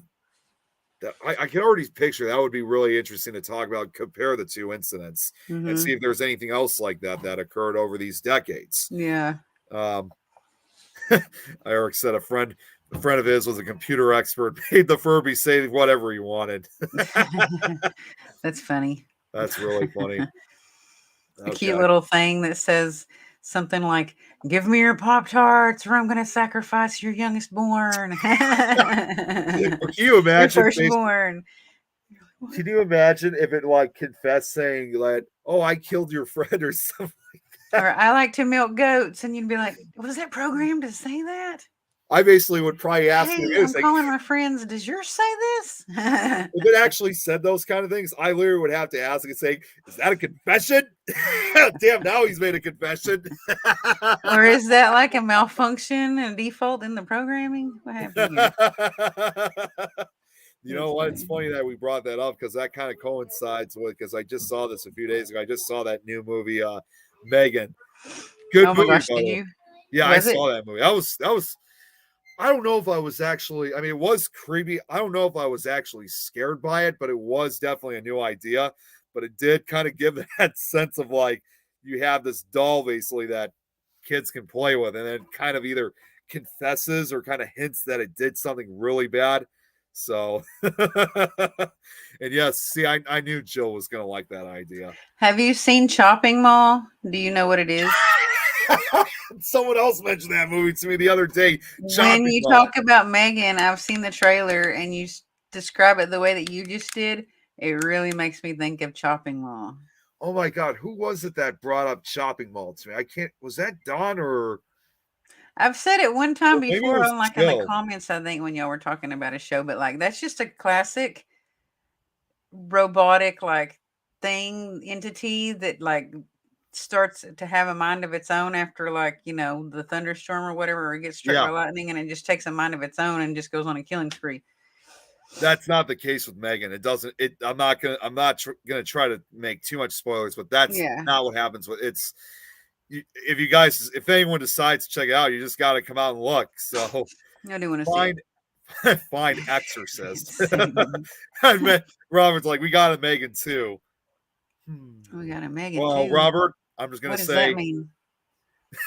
that I can already picture that would be really interesting to talk about, compare the two incidents and see if there's anything else like that occurred over these decades. Yeah. Eric said a friend of his was a computer expert, made the Furby say whatever he wanted. That's funny. That's really funny. A cute little thing that says something like, "Give me your Pop-Tarts or I'm going to sacrifice your youngest born." Can you imagine? Your firstborn. Can you imagine if it like confessed saying like, "Oh, I killed your friend" or something like that? Or I like to milk goats, and you'd be like, "Was that programmed to say that?" I basically would probably ask Hey, him, I'm calling my friends. Does yours say this? if it actually said those kind of things, I literally would have to ask and say, "Is that a confession?" Damn, now he's made a confession. Or is that like a malfunction and default in the programming? What happened here? You know what? It's funny that we brought that up because that kind of coincides with, because I just saw this a few days ago. I just saw that new movie, Megan. Good movie. Gosh, did you? Yeah, I saw that movie. That was. I don't know if I was actually. I mean, it was creepy. I don't know if I was actually scared by it, but it was definitely a new idea. But it did kind of give that sense of like you have this doll basically that kids can play with, and then kind of either confesses or kind of hints that it did something really bad. So, and yes, see, I knew Jill was going to like that idea. Have you seen Chopping Mall? Do you know what it is? Someone else mentioned that movie to me the other day. When you talk about Megan, I've seen the trailer and you describe it the way that you just did. It really makes me think of Chopping Mall. Oh my God, who was it that brought up Chopping Mall to me? I can't. Was that Don or? I've said it one time before on like Jill. in the comments, I think, when y'all were talking about a show, but like that's just a classic robotic like thing entity that like starts to have a mind of its own after like, you know, the thunderstorm or whatever, or it gets struck by lightning and it just takes a mind of its own and just goes on a killing spree. That's not the case with Megan. It doesn't. I'm not gonna try to make too much spoilers, but that's not what happens with it's. If anyone decides to check it out, you just got to come out and look. So I do want to see it. Find Exorcist. I mean, Robert's like, we got a Megan too. We got a Megan well, too. Robert, I'm just gonna what say. Does that mean?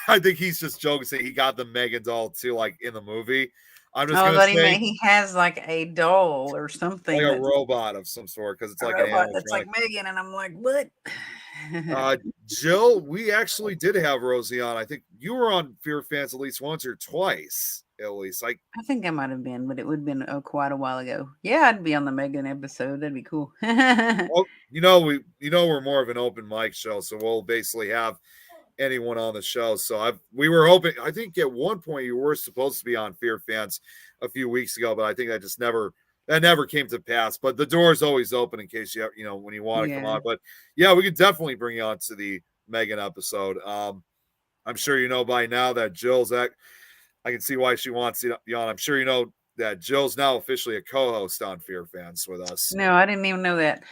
I think he's just joking, saying he got the Megan doll too, like in the movie. I'm just gonna say he has like a doll or something, like a robot of some sort, because it's like an robot that's like Megan, and I'm like, what? Jill, we actually did have Rosie on. I think you were on Fear Fans at least once or twice, at least. I think I might have been, but it would have been quite a while ago. Yeah, I'd be on the Megan episode. That'd be cool. Well, we're more of an open mic show, so we'll basically have anyone on the show. So we were hoping. I think at one point you were supposed to be on Fear Fans a few weeks ago, but I think that just never came to pass. But the door is always open in case when you want to come on. But yeah, we could definitely bring you on to the Megan episode. I'm sure you know by now that Jill's I can see why she wants you on. I'm sure you know that Jill's now officially a co-host on Fear Fans with us. No, I didn't even know that.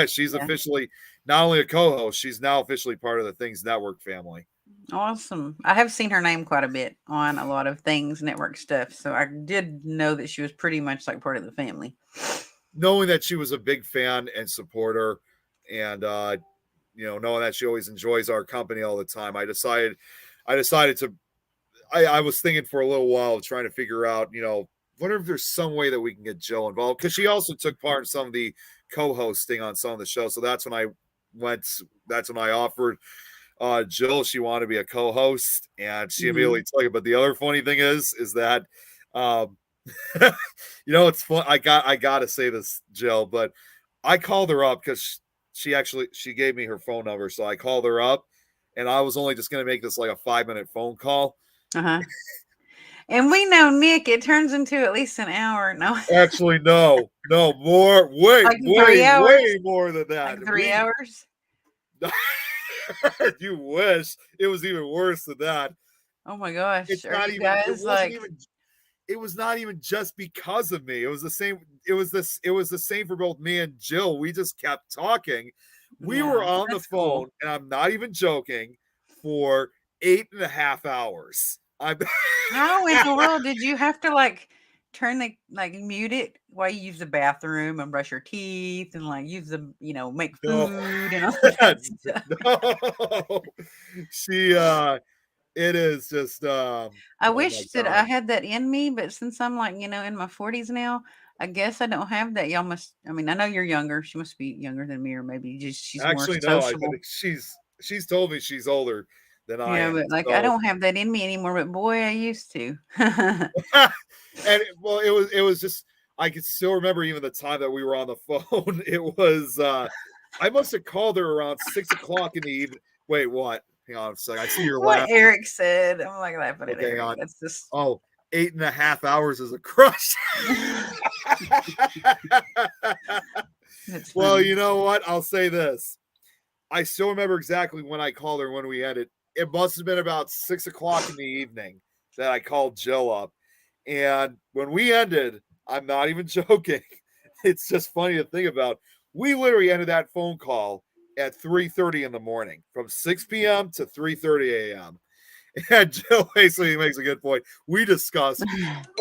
she's officially not only a co-host, she's now officially part of the Things Network family. Awesome. I have seen her name quite a bit on a lot of Things Network stuff, so I did know that she was pretty much like part of the family. Knowing that she was a big fan and supporter, and knowing that she always enjoys our company all the time, I decided to. I was thinking for a little while, trying to figure out, wonder if there's some way that we can get Jill involved, because she also took part in some of the co-hosting on some of the shows. So that's when I that's when I offered Jill, she wanted to be a co-host, and she Mhm. immediately took it. But the other funny thing is that, um, it's fun. I gotta say this, Jill, but I called her up because she gave me her phone number, so I called her up, and I was only just gonna make this like a 5-minute phone call. Uh-huh. And we know Nick, it turns into at least an hour. No, Actually, no, more, like 3 hours. way more than that. Like 3 hours. You wish it was even worse than that. Oh my gosh. It's Are not you even. It guys wasn't like even. It was not even just because of me. It was the same. It was the same for both me and Jill. We just kept talking. We were on the that's phone, cool. and I'm not even joking, for 8.5 hours. How in the world did you have to like turn the like mute it while you use the bathroom and brush your teeth and like use the make No. food and all that stuff? No. She it is just I oh my wish that I God. had that in me, but since I'm like, in my 40s now, I guess I don't have that. Y'all must, I mean, I know you're younger. She must be younger than me, or maybe just she's more Actually, no, I sociable. think she's told me she's older than I Yeah, am. but like I So don't have that in me anymore, but boy, I used to. and well, it was just I can still remember even the time that we were on the phone. It was I must have called her around 6 o'clock in the evening. Wait, what? Hang on a second. I see you're What laughing. Eric said. I'm like laughing at Okay, hang Eric. on. That's just Oh, 8.5 hours is a crush. it's Well, funny. you know what? I'll say this. I still remember exactly when I called her when we ended. It must have been about 6 o'clock in the evening that I called Jill up. And when we ended, I'm not even joking. It's just funny to think about. We literally ended that phone call at 3:30 in the morning, from 6 p.m. to 3:30 a.m. And Jill basically makes a good point. We discussed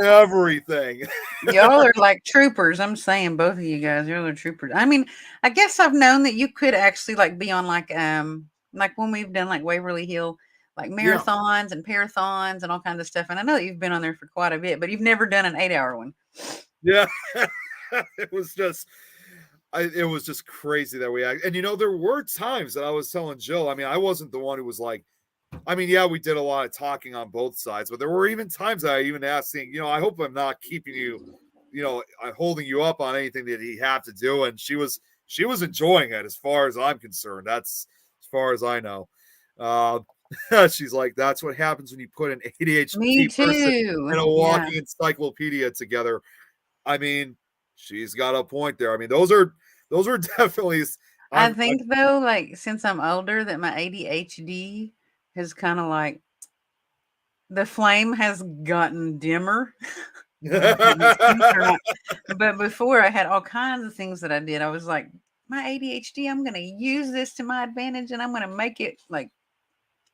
everything. Y'all are like troopers. I'm saying both of you guys, y'all are troopers. I mean, I guess I've known that you could actually like be on like when we've done like Waverly Hill like Yeah. marathons and parathons and all kinds of stuff. And I know that you've been on there for quite a bit, but you've never done an 8-hour one. Yeah. It was just it was just crazy that we and there were times that I was telling Jill, I mean, I wasn't the one who was like, I mean, yeah, we did a lot of talking on both sides, but there were even times that I even asked, I hope I'm not keeping you, I'm holding you up on anything that you have to do. And she was enjoying it as far as I'm concerned. That's as far as I know. Uh, she's like, that's what happens when you put an Me ADHD person too. and a Yeah. walking encyclopedia together. I mean, she's got a point there. I mean, those are definitely. I think though, like since I'm older, that my ADHD has kind of like the flame has gotten dimmer. I don't know if that makes sense or not. But before I had all kinds of things that I did. I was like, my ADHD, I'm going to use this to my advantage and I'm going to make it like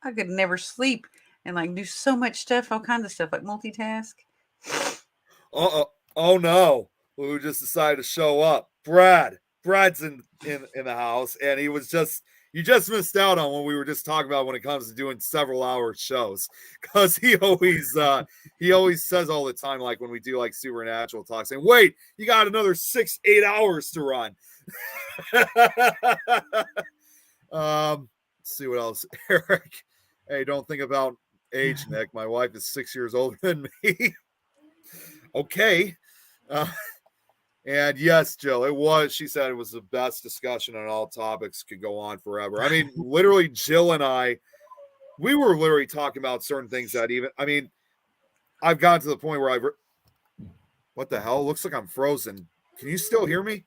I could never sleep and like do so much stuff, all kinds of stuff, like multitask. Oh no, who just decided to show up? Brad's in the house, and you just missed out on what we were just talking about when it comes to doing several hour shows, because he always says all the time, like when we do like supernatural talk, saying, wait, you got another 6-8 hours to run. Let's see what else. Eric, hey, don't think about age, Nick. My wife is 6 years older than me. Okay. And yes, Jill, she said it was the best discussion on all topics, could go on forever. I mean, literally, Jill and I, we were literally talking about certain things that I've gotten to the point where what the hell? Looks like I'm frozen. Can you still hear me?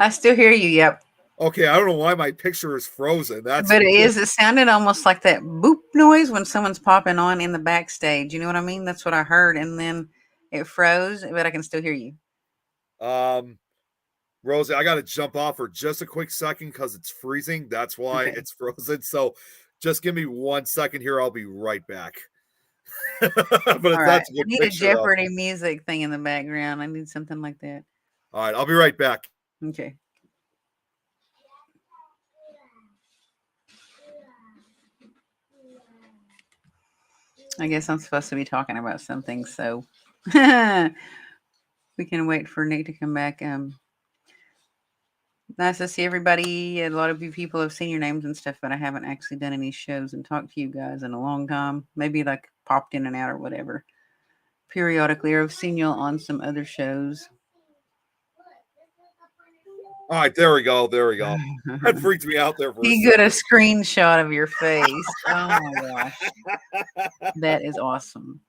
I still hear you. Yep. Okay. I don't know why my picture is frozen. But it sounded almost like that boop noise when someone's popping on in the backstage. You know what I mean? That's what I heard. And then it froze, but I can still hear you. Rosie, I got to jump off for just a quick second because it's freezing. That's why it's frozen. So just give me 1 second here. I'll be right back. But that's a good I need picture, a Jeopardy music thing in the background. I need something like that. All right, I'll be right back. Okay. I guess I'm supposed to be talking about something, so we can wait for Nick to come back. Nice to see everybody. A lot of you people have seen your names and stuff, but I haven't actually done any shows and talked to you guys in a long time. Maybe like popped in and out or whatever. Periodically, or I've seen y'all on some other shows. All right, there we go. There we go. That freaked me out there for He a got a second. screenshot of your face. Oh my gosh. That is awesome.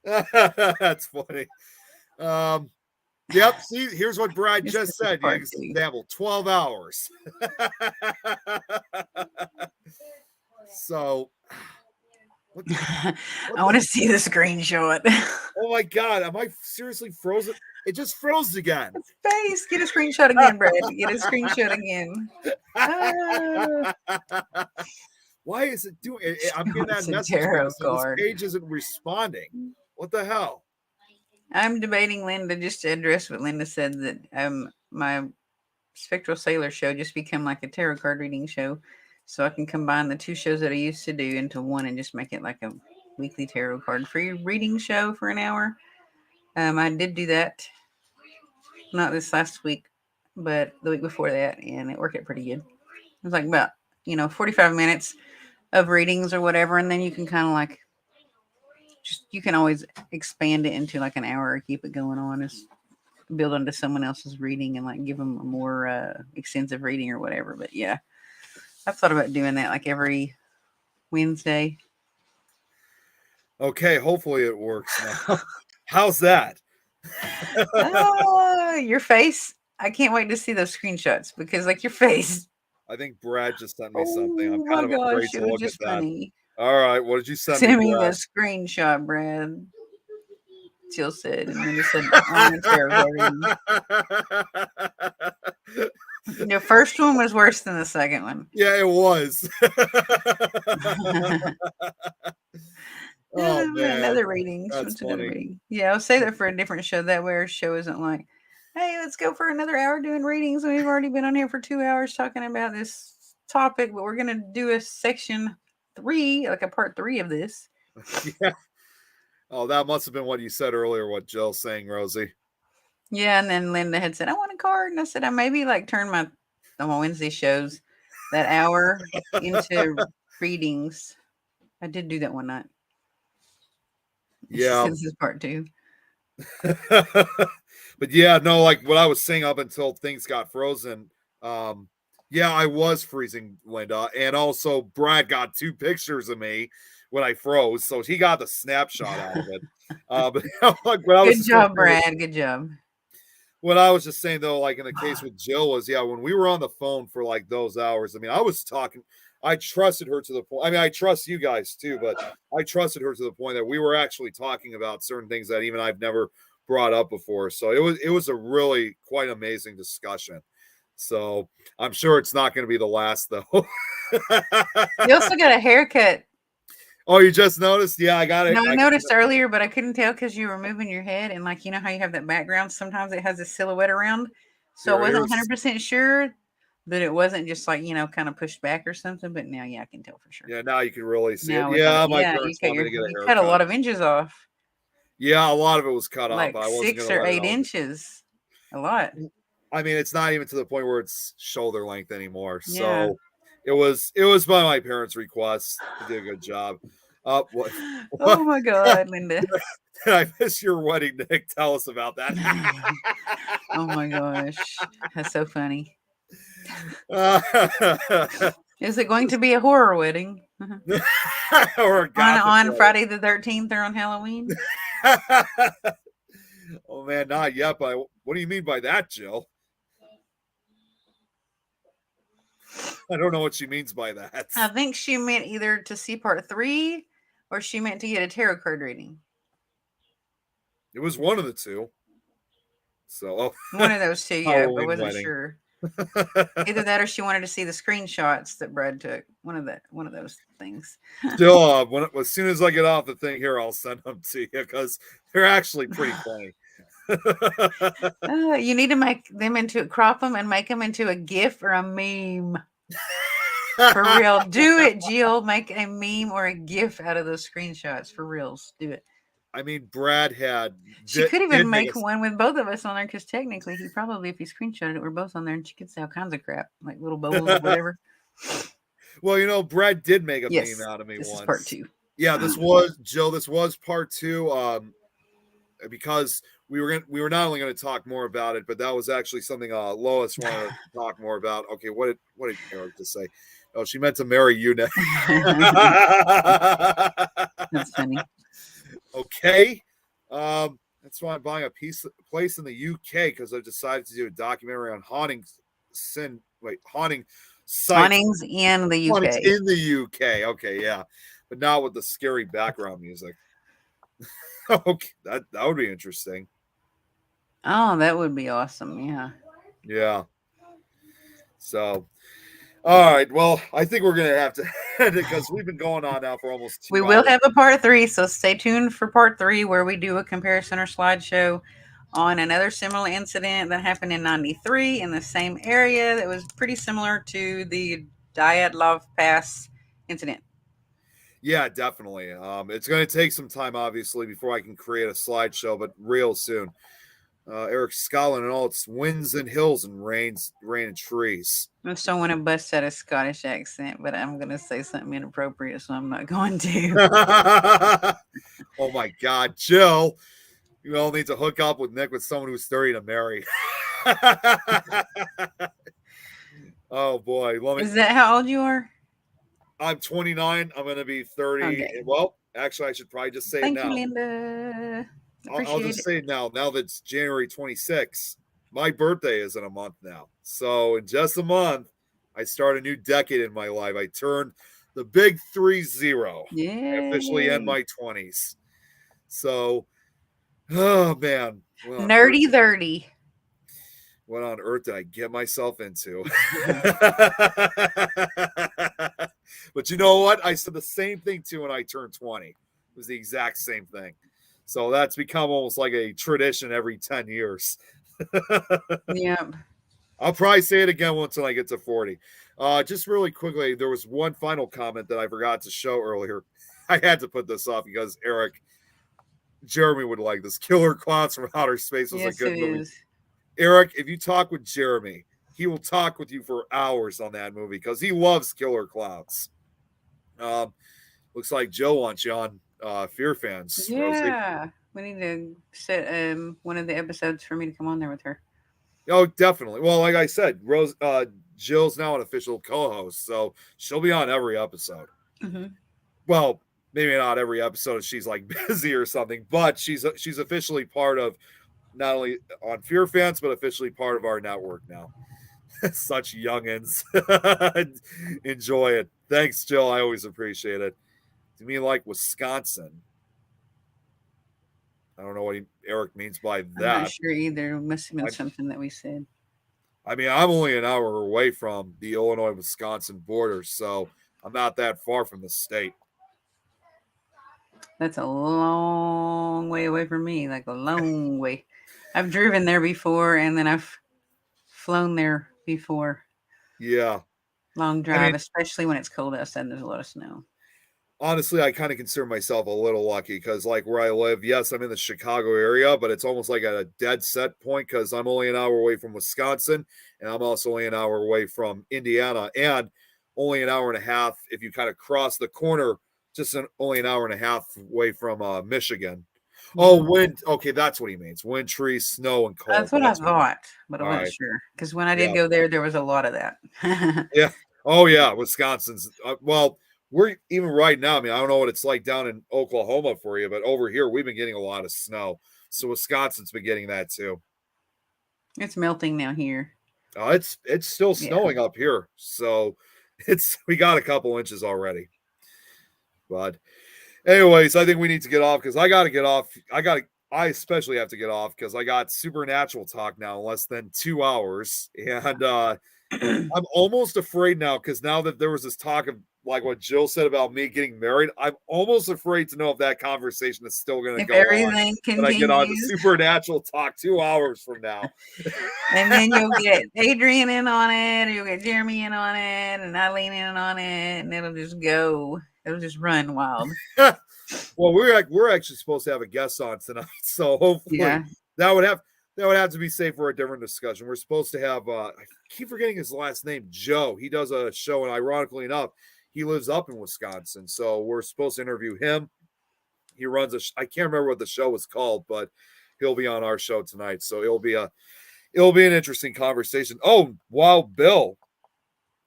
That's funny. Yep. See, here's what Brad This just is said. part You two. example 12 hours. So, I want to see the screenshot. oh my God, am I seriously frozen? It just froze again. Face. Get a screenshot again, Brad. Get a screenshot again. Why is it doing it? I'm getting that It's a message tarot again. So this card. page isn't responding. What the hell? I'm debating Linda, just to address what Linda said, that my Spectral Sailor show just become like a tarot card reading show. So I can combine the two shows that I used to do into one and just make it like a weekly tarot card free reading show for an hour. I did do that, not this last week, but the week before that, and it worked out pretty good. It was like about 45 minutes of readings or whatever, and then you can kind of like you can always expand it into like an hour or keep it going on as build onto someone else's reading and like give them a more extensive reading or whatever. But yeah, I've thought about doing that like every Wednesday. Okay, hopefully it works now. How's that? Your face. I can't wait to see those screenshots because like your face. I think Brad just sent me something. I'm Oh my kind of afraid gosh, to it was look at just that. funny. All right, what did you send Send me, me the Brad? screenshot, Brad. Jill said, and then it said, "I'm a tarot reading." The first one was worse than the second one. Yeah, it was. Oh man, Another reading. that's Another funny. reading. Yeah, I'll say that for a different show. That way our show isn't like, hey, let's go for another hour doing readings. We've already been on here for 2 hours talking about this topic, but we're gonna do a section 3, like a part 3 of this. Yeah. Oh, that must have been what you said earlier. What Jill's saying, Rosie. Yeah, and then Linda had said, I want a card, and I said, I maybe like turn my Wednesday shows that hour into readings. I did do that one night. Yeah. This is part 2. But yeah, no, like what I was saying up until things got frozen. Yeah, I was freezing, Linda, and also Brad got 2 pictures of me when I froze, so he got the snapshot out of it. But like what I was Good job, Brad. Good job. What I was just saying though, like in the case with Jill, was when we were on the phone for like those hours. I mean, I was talking. I trusted her to the point. I mean, I trust you guys too, but I trusted her to the point that we were actually talking about certain things that even I've never brought up before. So it was a really quite amazing discussion. So I'm sure it's not going to be the last though. You also got a haircut. Oh, you just noticed? Yeah, I got it. No, I noticed earlier, but I couldn't tell because you were moving your head, and like how you have that background. Sometimes it has a silhouette around, so I wasn't 100% sure that it wasn't just like kind of pushed back or something. But now, yeah, I can tell for sure. Yeah, now you can really see now it. Yeah, my yeah, parents want me to get a you haircut. cut a lot of inches off. Yeah, a lot of it was cut like off. I wasn't 6 gonna or let 8 inches. A lot. I mean, it's not even to the point where it's shoulder length anymore. Yeah. So it was by my parents' request. They did a good job. What? Oh my God, Linda. Did I miss your wedding, Nick? Tell us about that. Oh my gosh. That's so funny. Is it going to be a horror wedding? Or on Friday the 13th or on Halloween? Oh man, not yet. But what do you mean by that, Jill? I don't know what she means by that. I think she meant either to see part 3 or she meant to get a tarot card reading. It was one of the two. So one of those two, yeah, but I wasn't wedding. Sure. Either that or she wanted to see the screenshots that Brad took. One of those things. Still, as soon as I get off the thing here, I'll send them to you because they're actually pretty funny. You need to make them crop them and make them into a GIF or a meme. For real. Do it, Jill. Make a meme or a GIF out of those screenshots. For reals. Do it. I mean, Brad had She could did even make make one with both of us on there because technically he probably, if he screenshotted it, we're both on there and she could say all kinds of crap, like little bowls or whatever. Well, you know, Brad did make a Yes, meme out of me this once. is part 2. Yeah, this was Jill. This was part 2. Because we were not only going to talk more about it, but that was actually something Lois wanted to talk more about. Okay, what did Eric just say? Oh, she meant to marry you now. That's funny. Okay. That's why I'm buying a place in the UK because I've decided to do a documentary on haunting sites. Hauntings in the UK. Hauntings in the UK. Okay, yeah. But not with the scary background music. Okay, that would be interesting. Oh, that would be awesome. Yeah. Yeah. So, all right. Well, I think we're gonna have to end it because we've been going on now for almost 2 We hours. will have a part 3, so stay tuned for part 3 where we do a comparison or slideshow on another similar incident that happened in 93 in the same area that was pretty similar to the Dyatlov Pass incident. Yeah, definitely. It's going to take some time, obviously, before I can create a slideshow, but real soon. Eric Scotland and all its winds and hills and rain and trees. I still want to bust out a Scottish accent, but I'm going to say something inappropriate, so I'm not going to. Oh my God, Jill. You all need to hook up with Nick with someone who's 30 to marry. Oh boy. Is that how old you are? I'm 29. I'm going to be 30. Okay. Well, actually, I should probably just say Thank it now. you, Linda. I'll just say it now. Now that it's January 26th, my birthday is in a month now. So in just a month, I start a new decade in my life. I turned the big 30. Yeah. I officially end my 20s. So, oh man. Nerdy 30. What on earth did I get myself into? But you know what? I said the same thing too when I turned 20. It was the exact same thing. So that's become almost like a tradition every 10 years. Yep. I'll probably say it again once I get to 40. Just really quickly, there was one final comment that I forgot to show earlier. I had to put this off because Jeremy would like this. Killer Clowns from Outer Space was a good movie. Is. Eric, if you talk with Jeremy, he will talk with you for hours on that movie because he loves Killer Clowns. Looks like Joe wants you on Fear Fans. Yeah. Rosie. We need to set one of the episodes for me to come on there with her. Oh, definitely. Well, like I said, Jill's now an official co-host, so she'll be on every episode. Mm-hmm. Well, maybe not every episode. She's like busy or something, but she's officially part of not only on Fear Fans, but officially part of our network now. Such youngins. Enjoy it. Thanks, Jill. I always appreciate it. To me, like Wisconsin. I don't know what Eric means by that. I'm not sure either. It must have been something that we said. I mean, I'm only an hour away from the Illinois-Wisconsin border, so I'm not that far from the state. That's a long way away from me, like a long way. I've driven there before, and then I've flown there before. Yeah. Long drive, especially when it's cold outside and there's a lot of snow. Honestly, I kind of consider myself a little lucky because, like, where I live, yes, I'm in the Chicago area, but it's almost like at a dead set point because I'm only an hour away from Wisconsin, and I'm also only an hour away from Indiana, and only an hour and a half if you kind of cross the corner, only an hour and a half away from Michigan. Oh, wind. Okay, that's what he means. Wind, trees, snow, and cold. That's what I thought, but I wasn't right. sure. Because when I did go there was a lot of that. Yeah. Oh, yeah. Wisconsin's. Well, we're even right now. I mean, I don't know what it's like down in Oklahoma for you, but over here, we've been getting a lot of snow. So Wisconsin's been getting that too. It's melting now here. It's still snowing up here. So we got a couple inches already. But anyways, I think we need to get off because I got to get off. I especially have to get off because I got Supernatural talk now in less than 2 hours. And I'm almost afraid now because now that there was this talk of like what Jill said about me getting married, I'm almost afraid to know if that conversation is still going to go on. When I get on the Supernatural talk 2 hours from now. And then you'll get Adrian in on it, or you'll get Jeremy in on it, and Eileen in on it, and it'll just go. It'll just run wild. Well, we're actually supposed to have a guest on tonight, so hopefully Yeah. that would have to be saved for a different discussion. We're supposed to have I keep forgetting his last name, Joe. He does a show, and ironically enough, he lives up in Wisconsin, so we're supposed to interview him. He runs I can't remember what the show was called, but he'll be on our show tonight, so it'll be an interesting conversation. Oh, Wild Bill,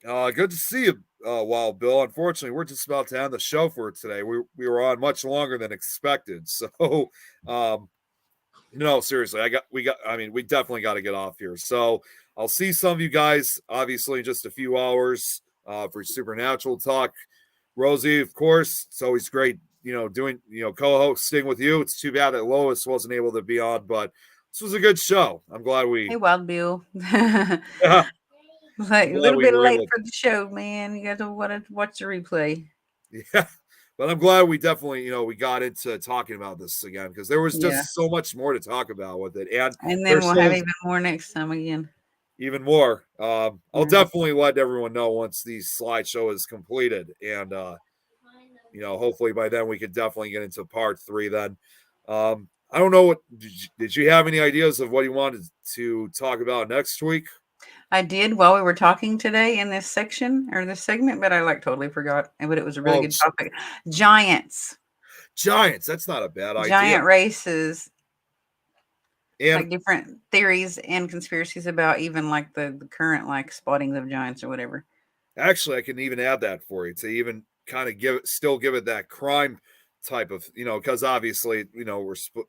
good to see you, Wild Bill. Unfortunately, we're just about to end the show for today. We were on much longer than expected, so no, seriously, we definitely got to get off here. So I'll see some of you guys, obviously, in just a few hours for Supernatural talk. Rosie, of course, it's always great, doing, co-hosting with you. It's too bad that Lois wasn't able to be on, but this was a good show. I'm glad Hey, Wild Bill. Yeah, Like a glad little we bit were late able for the show, man. You got to want to watch the replay. Yeah, but I'm glad we definitely, we got into talking about this again because there was Yeah. just so much more to talk about with it, and And then there's we'll still have even more next time again. even more. I'll Yeah. definitely let everyone know once the slideshow is completed, and hopefully by then we could definitely get into part 3. Then, I don't know what did you have any ideas of what you wanted to talk about next week? I did while we were talking today in this section or this segment, but I totally forgot. But it was a really good topic. Giants. That's not a bad idea. Giant races. And like different theories and conspiracies about even like the current like spottings of giants or whatever. Actually, I can even add that for you to even kind of give it that crime type of, because obviously,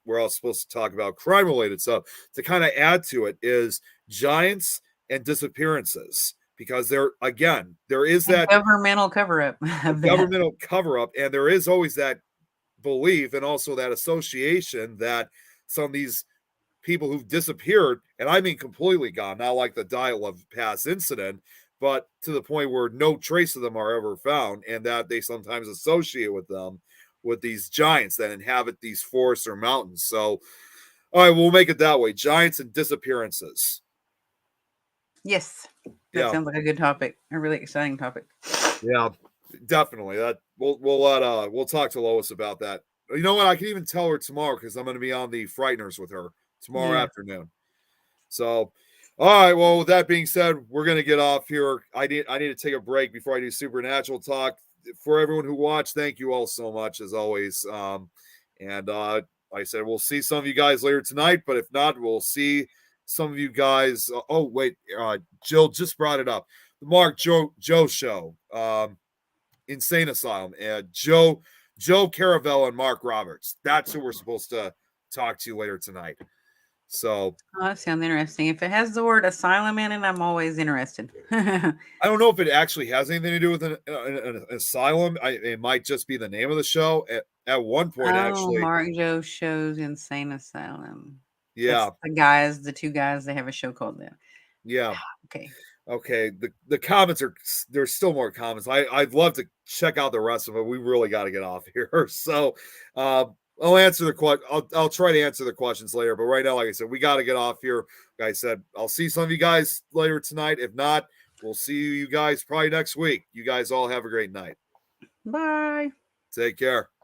we're all supposed to talk about crime related stuff. To kind of add to it is giants and disappearances, because there is that governmental cover up. Governmental cover up, and there is always that belief and also that association that some of these people who've disappeared, and I mean completely gone, not like the Dyatlov Pass incident, but to the point where no trace of them are ever found, and that they sometimes associate with them with these giants that inhabit these forests or mountains. So, all right, we'll make it that way: giants and disappearances. Yes, that sounds like a good topic, a really exciting topic. Yeah, definitely. That we'll talk to Lois about that. You know what? I can even tell her tomorrow because I'm going to be on the Frighteners with her tomorrow afternoon. So, all right. Well, with that being said, we're going to get off here. I need to take a break before I do Supernatural talk. For everyone who watched, thank you all so much as always. And like I said, we'll see some of you guys later tonight. But if not, we'll see some of you guys. Oh wait, Jill just brought it up. The Mark Joe show, Insane Asylum, and Joe Caravella and Mark Roberts. That's who we're supposed to talk to later tonight. So that sounds interesting. If it has the word asylum in it, I'm always interested. I don't know if it actually has anything to do with an asylum. It might just be the name of the show. At one point, actually, Mark Joe shows Insane Asylum. Yeah, that's the two guys. They have a show called that. Yeah. Okay. The comments there's still more comments. I'd love to check out the rest of it. We really got to get off here. So I'll answer the question. I'll try to answer the questions later. But right now, like I said, we got to get off here. Like I said, I'll see some of you guys later tonight. If not, we'll see you guys probably next week. You guys all have a great night. Bye. Take care.